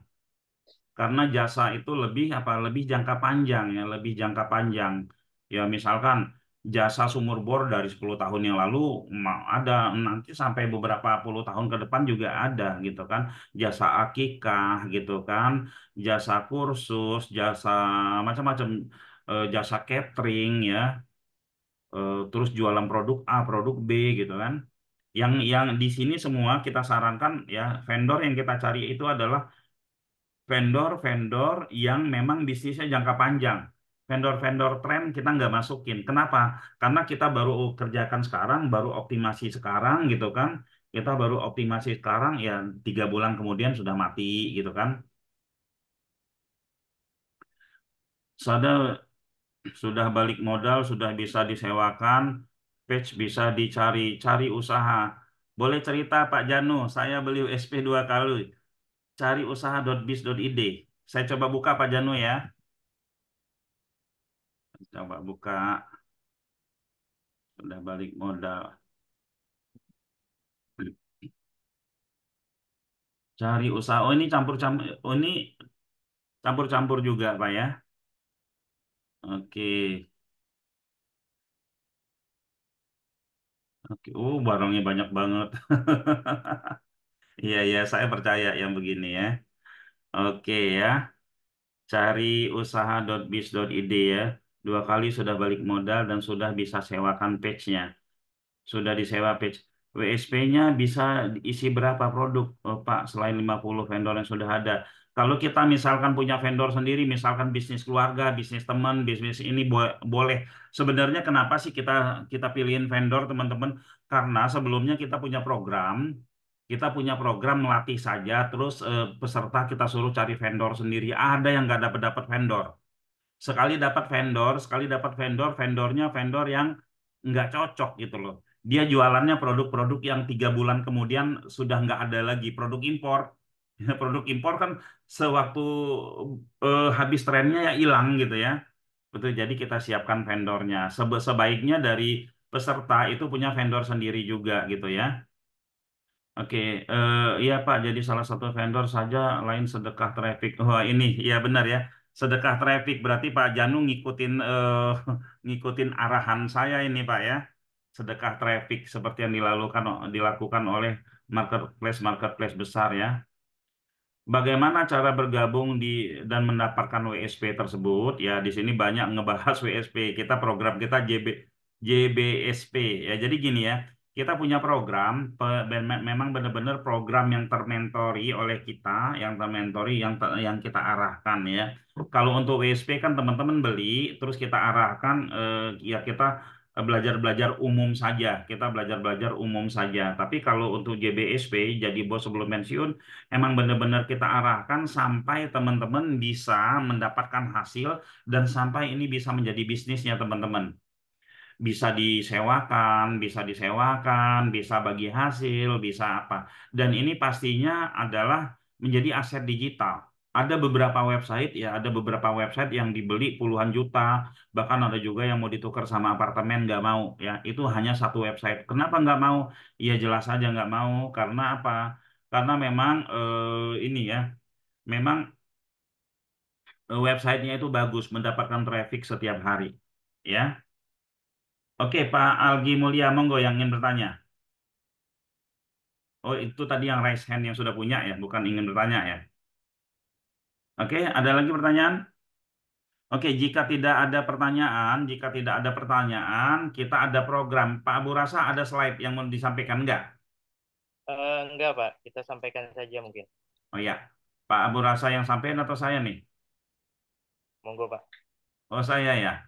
Karena jasa itu lebih apa? Lebih jangka panjang ya, lebih jangka panjang. Ya misalkan jasa sumur bor dari 10 tahun yang lalu ada, nanti sampai beberapa puluh tahun ke depan juga ada gitu kan. Jasa akikah gitu kan, jasa kursus, jasa macam-macam, jasa catering ya, terus jualan produk A, produk B gitu kan. Yang di sini semua kita sarankan ya, vendor yang kita cari itu adalah vendor-vendor yang memang bisnisnya jangka panjang. Vendor-vendor tren kita nggak masukin. Kenapa? Karena kita baru kerjakan sekarang, baru optimasi sekarang gitu kan. Kita baru optimasi sekarang ya, 3 bulan kemudian sudah mati gitu kan. Sudah balik modal, sudah bisa disewakan, page bisa dicari, cari usaha. Boleh cerita Pak Janu, saya beli USP 2 kali. Cari usaha.biz.id. Saya coba buka Pak Janu ya. Coba buka, sudah balik modal. Cari usaha. Oh, ini campur-campur. Oh, ini campur-campur juga, Pak ya. Oke. Oke. Barangnya banyak banget. Iya, iya, saya percaya yang begini ya. Oke ya. Cari usaha.biz.id ya. 2 kali sudah balik modal dan sudah bisa sewakan page-nya. Sudah disewa page. WSP-nya bisa diisi berapa produk, Pak, selain 50 vendor yang sudah ada. Kalau kita misalkan punya vendor sendiri, misalkan bisnis keluarga, bisnis teman, bisnis ini boleh. Sebenarnya kenapa sih kita kita pilihin vendor, teman-teman? Karena sebelumnya kita punya program melatih saja, terus peserta kita suruh cari vendor sendiri. Ada yang nggak dapat dapat vendor. Sekali dapat vendor, vendornya vendor yang nggak cocok gitu loh. Dia jualannya produk-produk yang 3 bulan kemudian sudah nggak ada lagi, produk impor. Produk impor kan sewaktu habis trennya ya hilang gitu ya. Betul, jadi kita siapkan vendornya. Sebaiknya dari peserta itu punya vendor sendiri juga gitu ya. Oke, iya Pak, jadi salah satu vendor saja lain sedekah traffic. Wah ini, ya benar ya, sedekah traffic berarti Pak Janu ngikutin ngikutin arahan saya ini Pak ya, sedekah traffic seperti yang dilakukan oleh marketplace marketplace besar ya. Bagaimana cara bergabung dan mendapatkan WSP tersebut? Ya, di sini banyak ngebahas WSP. Program kita JBSP. Ya, jadi gini ya, kita punya program, memang benar-benar program yang termentori oleh kita, yang kita arahkan ya. Kalau untuk WSP kan teman-teman beli, terus kita arahkan, ya kita belajar-belajar umum saja. Kita belajar-belajar umum saja. Tapi kalau untuk JBSP, jadi bos sebelum pensiun, emang benar-benar kita arahkan sampai teman-teman bisa mendapatkan hasil dan sampai ini bisa menjadi bisnisnya teman-teman. Bisa disewakan, bisa bagi hasil, bisa apa. Dan ini pastinya adalah menjadi aset digital. Ada beberapa website yang dibeli puluhan juta, bahkan ada juga yang mau ditukar sama apartemen nggak mau ya. Itu hanya satu website. Kenapa nggak mau? Ya jelas saja nggak mau. Karena apa? Karena memang ini ya, memang websitenya itu bagus, mendapatkan traffic setiap hari. Ya, oke Pak Algi Mulia, monggo yang ingin bertanya. Oh itu tadi yang raise hand yang sudah punya ya, bukan ingin bertanya ya. Oke, ada lagi pertanyaan? Oke, jika tidak ada pertanyaan, kita ada program. Pak Abu Rasa ada slide yang mau disampaikan enggak? Enggak, Pak. Kita sampaikan saja mungkin. Oh ya, Pak Abu Rasa yang sampaikan atau saya nih? Monggo, Pak. Oh saya ya.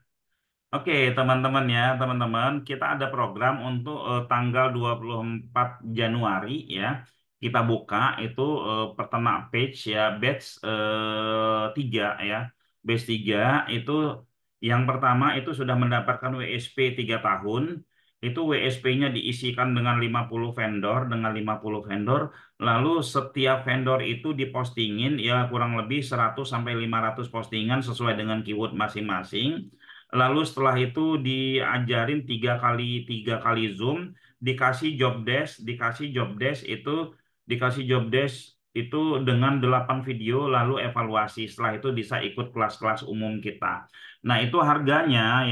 Oke, teman-teman ya, teman-teman, kita ada program untuk tanggal 24 Januari ya. Kita buka itu peternak page ya, batch 3 ya. Batch 3 itu yang pertama itu sudah mendapatkan WSP 3 tahun. Itu WSP-nya diisikan dengan 50 vendor, lalu setiap vendor itu dipostingin ya kurang lebih 100 sampai 500 postingan sesuai dengan keyword masing-masing. Lalu setelah itu diajarin tiga kali Zoom, dikasih job desk itu dengan 8 video, lalu evaluasi. Setelah itu bisa ikut kelas-kelas umum kita. Nah itu harganya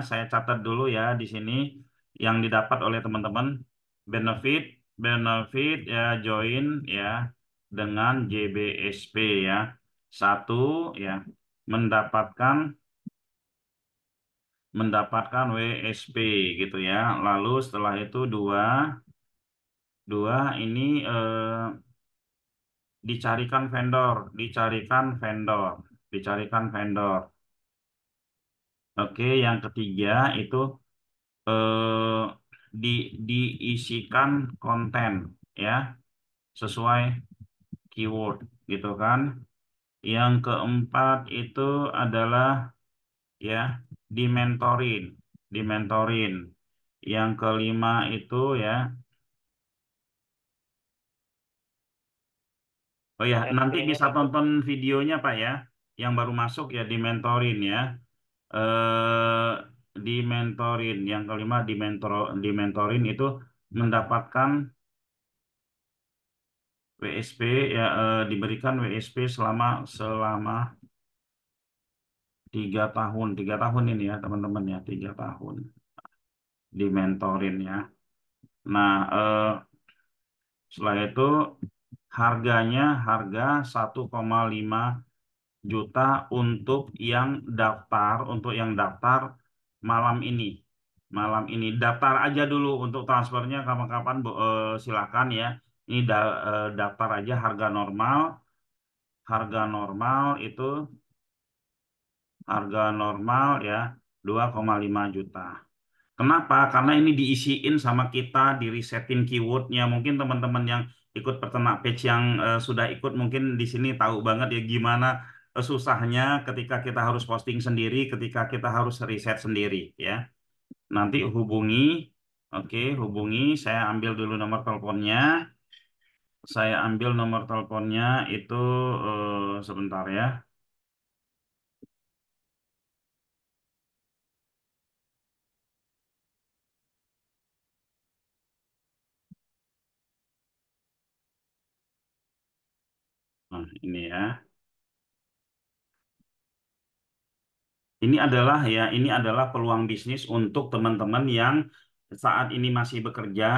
saya catat dulu ya di sini yang didapat oleh teman-teman, benefit benefit ya, join ya dengan JBSP ya. Satu ya, mendapatkan mendapatkan WSP gitu ya. Lalu setelah itu dua, dua ini dicarikan vendor. Oke, yang ketiga itu eh, di diisikan konten ya sesuai keyword gitu kan. Yang keempat itu adalah ya dimentorin. Yang kelima itu ya, oh ya Yang nanti kelima bisa tonton videonya Pak ya, yang baru masuk ya dimentorin ya, dimentorin. Yang kelima dimentorin itu mendapatkan WSP ya, diberikan WSP selama 3 tahun ini ya teman-teman ya, 3 tahun dimentorin ya. Nah, setelah itu harga 1,5 juta untuk yang daftar malam ini. Malam ini daftar aja dulu untuk transfernya kapan-kapan silakan ya. Ini daftar aja harga normal. Harga normal harga normal ya 2,5 juta. Kenapa? Karena ini diisiin sama kita, di-resetin keywordnya. Mungkin teman-teman yang ikut peternak page yang sudah ikut mungkin di sini tahu banget ya gimana susahnya ketika kita harus posting sendiri, ketika kita harus riset sendiri ya. Nanti hubungi, oke, hubungi. Saya ambil dulu nomor teleponnya. Saya ambil nomor teleponnya itu sebentar ya. Nah, ini ya. Ini adalah peluang bisnis untuk teman-teman yang saat ini masih bekerja,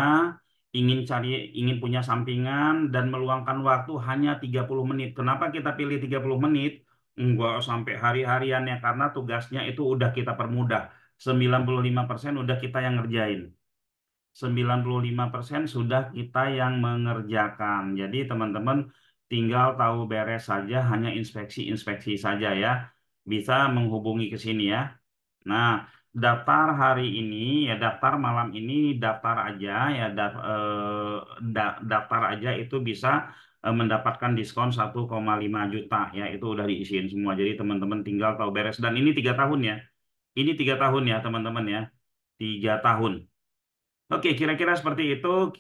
ingin punya sampingan dan meluangkan waktu hanya 30 menit. Kenapa kita pilih 30 menit? Enggak sampai hari-harian ya, karena tugasnya itu udah kita permudah. 95% udah kita yang ngerjain. 95% sudah kita yang mengerjakan. Jadi teman-teman tinggal tahu beres saja, hanya inspeksi-inspeksi saja ya. Bisa menghubungi ke sini ya. Nah, daftar hari ini ya, daftar malam ini, daftar aja ya, daftar aja itu bisa mendapatkan diskon 1,5 juta ya. Itu udah diisiin semua. Jadi teman-teman tinggal tahu beres. Dan ini 3 tahun ya. Ini 3 tahun ya teman-teman ya. 3 tahun. Oke, kira-kira seperti itu.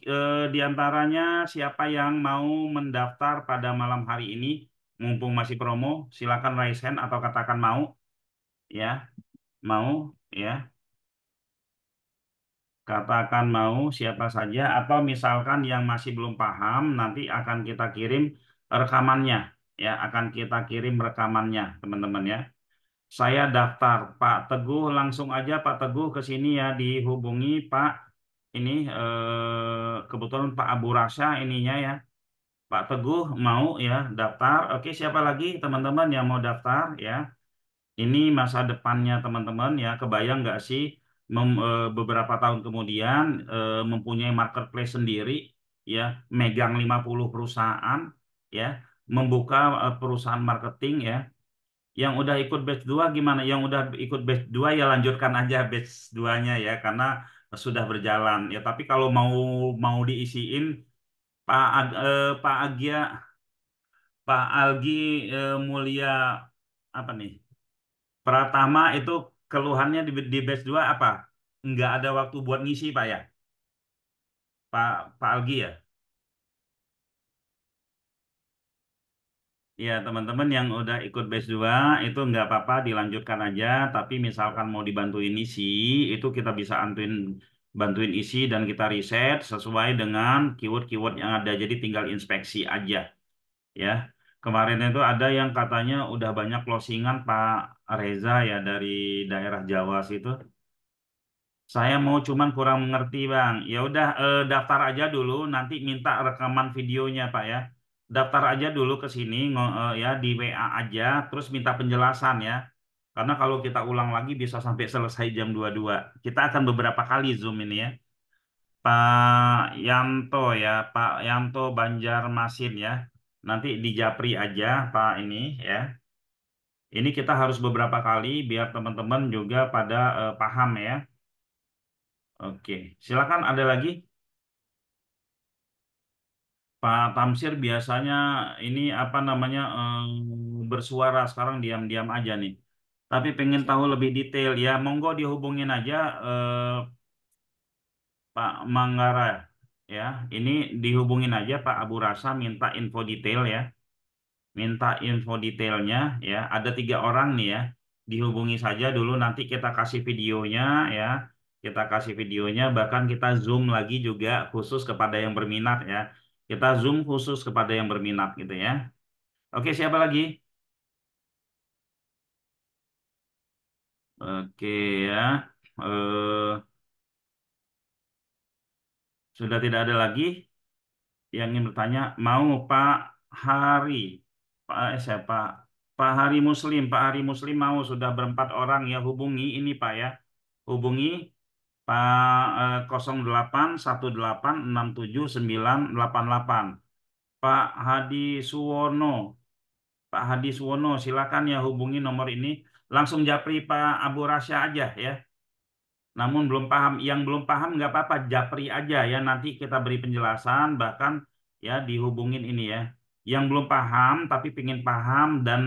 Di antaranya siapa yang mau mendaftar pada malam hari ini, mumpung masih promo, silakan raise hand atau katakan mau, ya, mau, ya, katakan mau siapa saja, atau misalkan yang masih belum paham, nanti akan kita kirim rekamannya, ya, akan kita kirim rekamannya, teman-teman ya. Saya daftar, Pak Teguh, langsung aja Pak Teguh ke sini ya, dihubungi Pak. Ini kebetulan Pak Abu Rasya ininya ya. Pak Teguh mau ya daftar. Oke, siapa lagi teman-teman yang mau daftar ya? Ini masa depannya teman-teman ya. Kebayang nggak sih beberapa tahun kemudian mempunyai marketplace sendiri ya, megang 50 perusahaan ya, membuka perusahaan marketing ya. Yang udah ikut batch 2 gimana? Yang udah ikut batch 2 ya lanjutkan aja batch 2-nya ya, karena sudah berjalan ya. Tapi kalau mau mau diisiin Pak Agia, Pak Algi Mulia apa nih? Pratama itu keluhannya di batch 2 apa? Nggak ada waktu buat ngisi Pak ya? Pak Algi ya? Ya, teman-teman yang udah ikut batch 2 itu nggak apa-apa dilanjutkan aja, tapi misalkan mau dibantuin isi, itu kita bisa bantuin isi dan kita riset sesuai dengan keyword-keyword yang ada. Jadi tinggal inspeksi aja ya. Kemarin itu ada yang katanya udah banyak closingan Pak Reza ya dari daerah Jawa situ. Saya mau cuman kurang mengerti Bang. Ya udah daftar aja dulu, nanti minta rekaman videonya Pak ya. Daftar aja dulu ke sini ya di WA aja, terus minta penjelasan ya. Karena kalau kita ulang lagi bisa sampai selesai jam 22. Kita akan beberapa kali Zoom ini ya. Pak Yanto ya, Pak Yanto Banjarmasin ya. Nanti di Japri aja Pak ini ya. Ini kita harus beberapa kali biar teman-teman juga pada paham ya. Oke, silakan ada lagi. Pak Tamsir biasanya ini apa namanya bersuara, sekarang diam-diam aja nih. Tapi pengen tahu lebih detail ya, monggo dihubungin aja Pak Manggara ya. Ini dihubungin aja Pak Abu Rasa minta info detail ya. Minta info detailnya ya. Ada 3 orang nih ya. Dihubungi saja dulu, nanti kita kasih videonya ya. Kita kasih videonya, bahkan kita zoom lagi juga khusus kepada yang berminat ya. Kita Zoom khusus kepada yang berminat gitu ya. Oke, siapa lagi? Oke ya. Eh, sudah tidak ada lagi yang ingin bertanya. Mau Pak Hari, siapa? Pak Hari Muslim, Pak Hari Muslim mau sudah berempat orang ya hubungi ini Pak ya. Hubungi Pak 0818679988. Pak Hadi Suwono, Pak Hadi Suwono silakan ya hubungi nomor ini. Langsung japri Pak Abu Rasya aja ya. Namun belum paham, yang belum paham nggak apa-apa, japri aja ya. Nanti kita beri penjelasan, bahkan ya dihubungin ini ya. Yang belum paham tapi pengen paham dan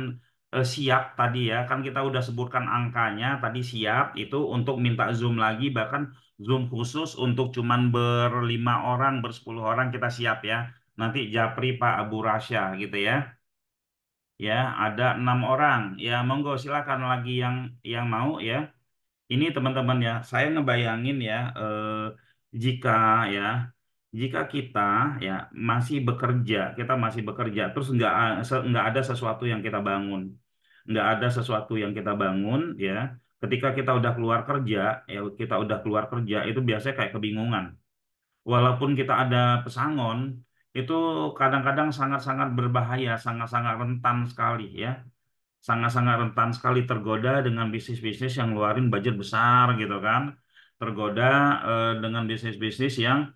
siap tadi ya, kan kita udah sebutkan angkanya tadi siap itu untuk minta Zoom lagi, bahkan Zoom khusus untuk cuman berlima orang, bersepuluh orang kita siap ya. Nanti japri Pak Abu Rasya gitu ya. Ya, ada 6 orang. Ya, monggo silakan lagi yang mau ya. Ini teman-teman ya, saya ngebayangin ya, jika ya, jika kita ya kita masih bekerja, terus nggak ada sesuatu yang kita bangun, nggak ada sesuatu yang kita bangun ya. Ketika kita udah keluar kerja, ya kita udah keluar kerja itu biasanya kayak kebingungan. Walaupun kita ada pesangon, itu kadang-kadang sangat-sangat berbahaya, sangat-sangat rentan sekali ya sangat-sangat rentan sekali tergoda dengan bisnis-bisnis yang ngeluarin budget besar gitu kan. Tergoda dengan bisnis-bisnis yang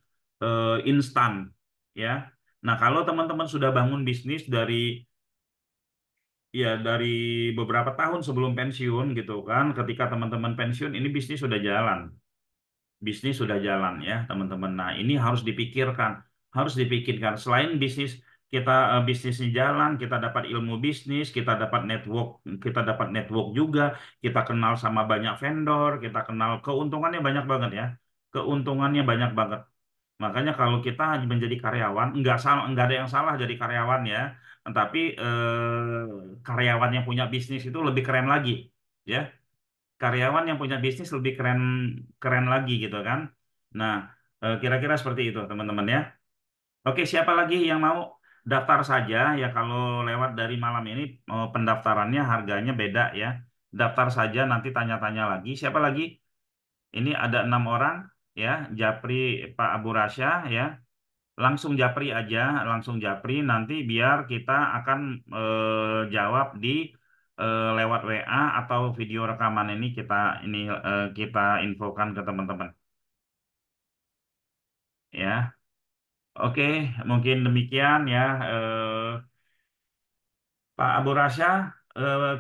instan ya. Nah, kalau teman-teman sudah bangun bisnis dari beberapa tahun sebelum pensiun gitu kan, ketika teman-teman pensiun ini bisnis sudah jalan. Bisnis sudah jalan ya, teman-teman. Nah, ini harus dipikirkan, harus dipikirkan. Selain bisnisnya jalan, kita dapat ilmu bisnis, kita dapat network juga, kita kenal sama banyak vendor, kita kenal keuntungannya banyak banget ya. Keuntungannya banyak banget. Makanya kalau kita menjadi karyawan, nggak ada yang salah jadi karyawan ya. Tapi karyawan yang punya bisnis itu lebih keren lagi, ya karyawan yang punya bisnis lebih keren keren lagi gitu kan. Nah, kira-kira seperti itu teman-teman ya. Oke, siapa lagi yang mau daftar saja ya kalau lewat dari malam ini pendaftarannya harganya beda ya. Daftar saja nanti tanya-tanya lagi. Siapa lagi? Ini ada 6 orang ya. Japri Pak Abu Rasya ya. Langsung japri aja, langsung japri nanti biar kita akan jawab di lewat WA atau video rekaman kita infokan ke teman-teman ya. Oke, mungkin demikian ya Pak Abu Rasya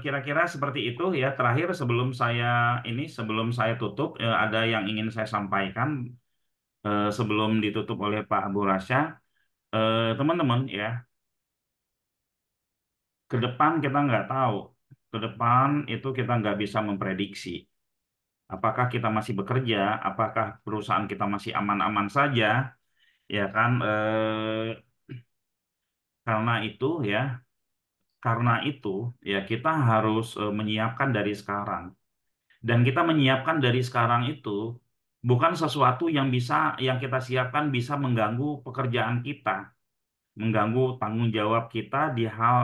kira-kira seperti itu ya. Terakhir sebelum saya tutup ada yang ingin saya sampaikan sebelum ditutup oleh Pak Abu Rasya. Teman-teman ya, ke depan kita nggak tahu. Ke depan itu kita nggak bisa memprediksi. Apakah kita masih bekerja? Apakah perusahaan kita masih aman-aman saja? Ya kan? Karena itu ya, karena itu ya kita harus menyiapkan dari sekarang. Dan kita menyiapkan dari sekarang itu bukan sesuatu yang kita siapkan bisa mengganggu pekerjaan kita. Mengganggu tanggung jawab kita di hal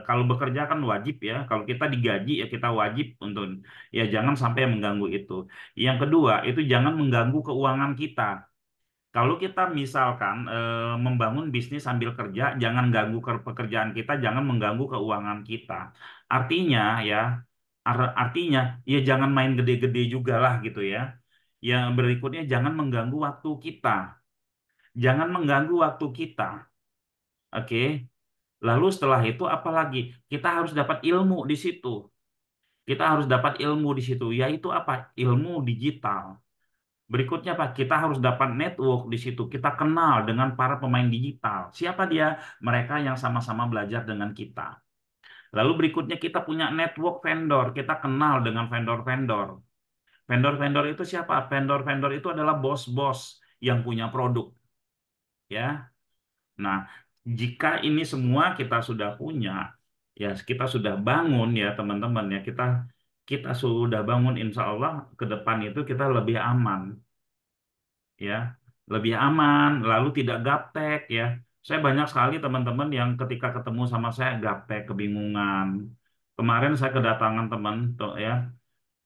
kalau bekerja kan wajib ya kalau kita digaji ya kita wajib untuk ya jangan sampai mengganggu itu. Yang kedua itu jangan mengganggu keuangan kita. Kalau kita misalkan membangun bisnis sambil kerja jangan ganggu pekerjaan kita, jangan mengganggu keuangan kita. Artinya ya artinya ya jangan main gede-gede juga lah gitu ya. Yang berikutnya jangan mengganggu waktu kita, jangan mengganggu waktu kita. Oke. Lalu setelah itu apalagi? Kita harus dapat ilmu di situ. Kita harus dapat ilmu di situ, yaitu apa? Ilmu digital. Berikutnya Pak, kita harus dapat network di situ. Kita kenal dengan para pemain digital. Siapa dia? Mereka yang sama-sama belajar dengan kita. Lalu berikutnya kita punya network vendor. Kita kenal dengan vendor-vendor. Vendor-vendor itu siapa? Vendor-vendor itu adalah bos-bos yang punya produk. Ya, nah, jika ini semua kita sudah punya, ya kita sudah bangun ya teman-teman ya kita sudah bangun, insya Allah ke depan itu kita lebih aman ya, lebih aman, lalu tidak gaptek ya. Saya banyak sekali teman-teman yang ketika ketemu sama saya gaptek, kebingungan. Kemarin saya kedatangan teman tuh ya,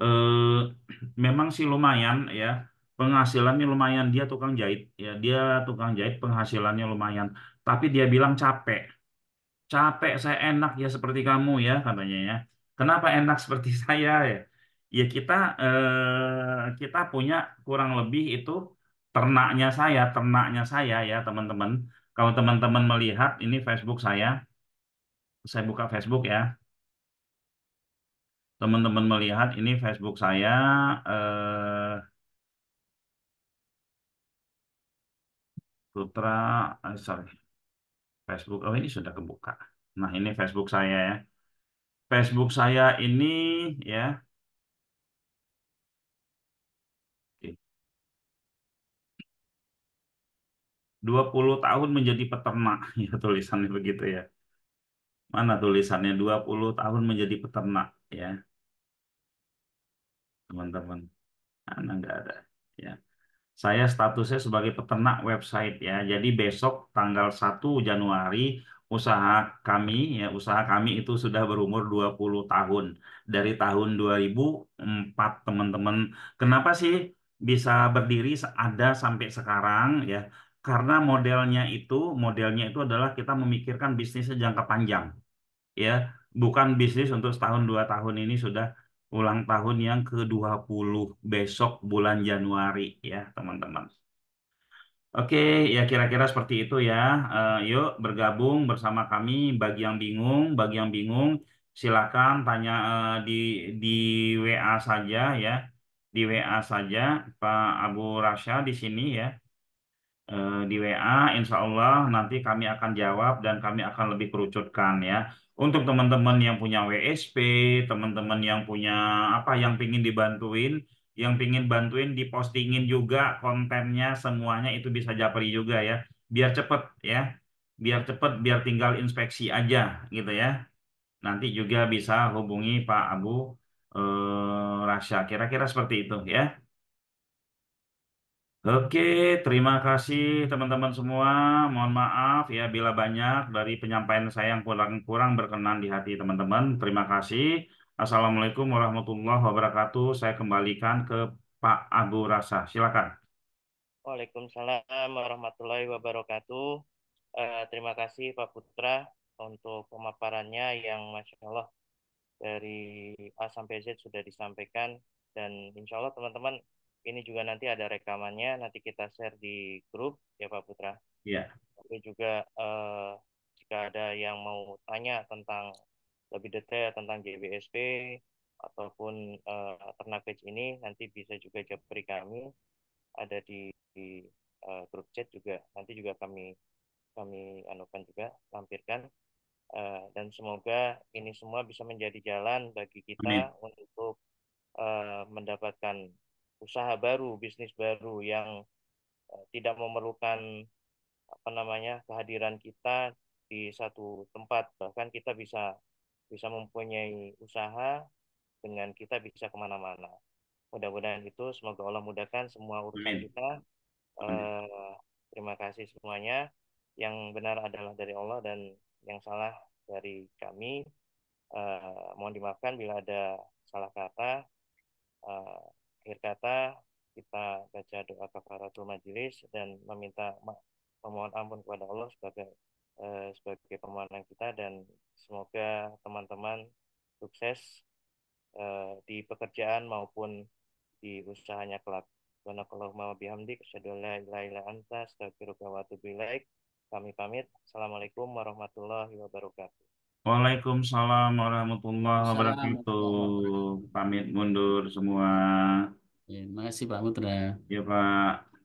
eh, memang sih lumayan ya, penghasilannya lumayan, dia tukang jahit ya, dia tukang jahit penghasilannya lumayan, tapi dia bilang capek. Capek saya enak ya seperti kamu ya katanya ya. Kenapa enak seperti saya ya? Ya kita punya kurang lebih itu ternaknya saya ya teman-teman. Kalau teman-teman melihat ini Facebook saya buka Facebook ya. Teman-teman melihat ini Facebook saya, Putra, sorry, Facebook. Oh ini sudah kebuka. Nah ini Facebook saya ya. Facebook saya ini ya. Oke. 20 tahun menjadi peternak, ya tulisannya begitu ya. Mana tulisannya 20 tahun menjadi peternak ya, teman-teman. Mana nggak ada. Ya. Saya statusnya sebagai peternak website ya. Jadi besok tanggal 1 Januari usaha kami itu sudah berumur 20 tahun. Dari tahun 2004 teman-teman. Kenapa sih bisa berdiri ada sampai sekarang ya? Karena modelnya itu adalah kita memikirkan bisnisnya jangka panjang ya, bukan bisnis untuk setahun 2 tahun. Ini sudah ulang tahun yang ke-20 besok bulan Januari ya teman-teman. Oke, ya kira-kira seperti itu ya. Yuk bergabung bersama kami. Bagi yang bingung, silakan tanya di WA saja ya. Di WA saja Pak Abu Rasya di sini ya, di WA, insya Allah nanti kami akan jawab dan kami akan lebih kerucutkan ya. Untuk teman-teman yang punya WSP, teman-teman yang punya apa yang pingin dibantuin, yang pingin bantuin dipostingin juga kontennya semuanya itu bisa japri juga ya. Biar cepet ya, biar tinggal inspeksi aja gitu ya. Nanti juga bisa hubungi Pak Abu Rasya. Kira-kira seperti itu ya. Oke, terima kasih teman-teman semua. Mohon maaf ya bila banyak dari penyampaian saya yang kurang berkenan di hati teman-teman. Terima kasih. Assalamualaikum warahmatullahi wabarakatuh. Saya kembalikan ke Pak Abu Rasa. Silakan. Waalaikumsalam warahmatullahi wabarakatuh. Terima kasih Pak Putra untuk pemaparannya yang Masya Allah dari A sampai Z sudah disampaikan, dan insya Allah teman-teman ini juga nanti ada rekamannya, nanti kita share di grup ya Pak Putra. Ya, Tapi juga jika ada yang mau tanya tentang lebih detail tentang JBSP ataupun ternak veg ini, nanti bisa juga japri kami, ada di grup chat juga, nanti juga kami anukan juga, lampirkan. Dan semoga ini semua bisa menjadi jalan bagi kita amin. untuk mendapatkan usaha baru, bisnis baru yang tidak memerlukan apa namanya kehadiran kita di satu tempat. Bahkan kita bisa bisa mempunyai usaha dengan kita bisa kemana-mana. Mudah-mudahan itu, semoga Allah mudahkan semua urusan Amin. kita. Amin. Terima kasih semuanya. Yang benar adalah dari Allah dan yang salah dari kami. Mohon dimaafkan bila ada salah kata. Eh, Akhir kata, kita baca doa kafaratul majelis dan memohon ampun kepada Allah sebagai permohonan kita, dan semoga teman-teman sukses di pekerjaan maupun di usahanya kelak. Subhanakallahumma wa bihamdik asyhadu an la ilaha illa anta astaghfiruka wa atubu ilaik. Kami pamit. Assalamualaikum warahmatullahi wabarakatuh. Waalaikumsalam warahmatullahi Waalaikumsalam wabarakatuh. warahmatullahi wabarakatuh. Pamit mundur semua. Ya, terima kasih Pak Putra. Ya Pak.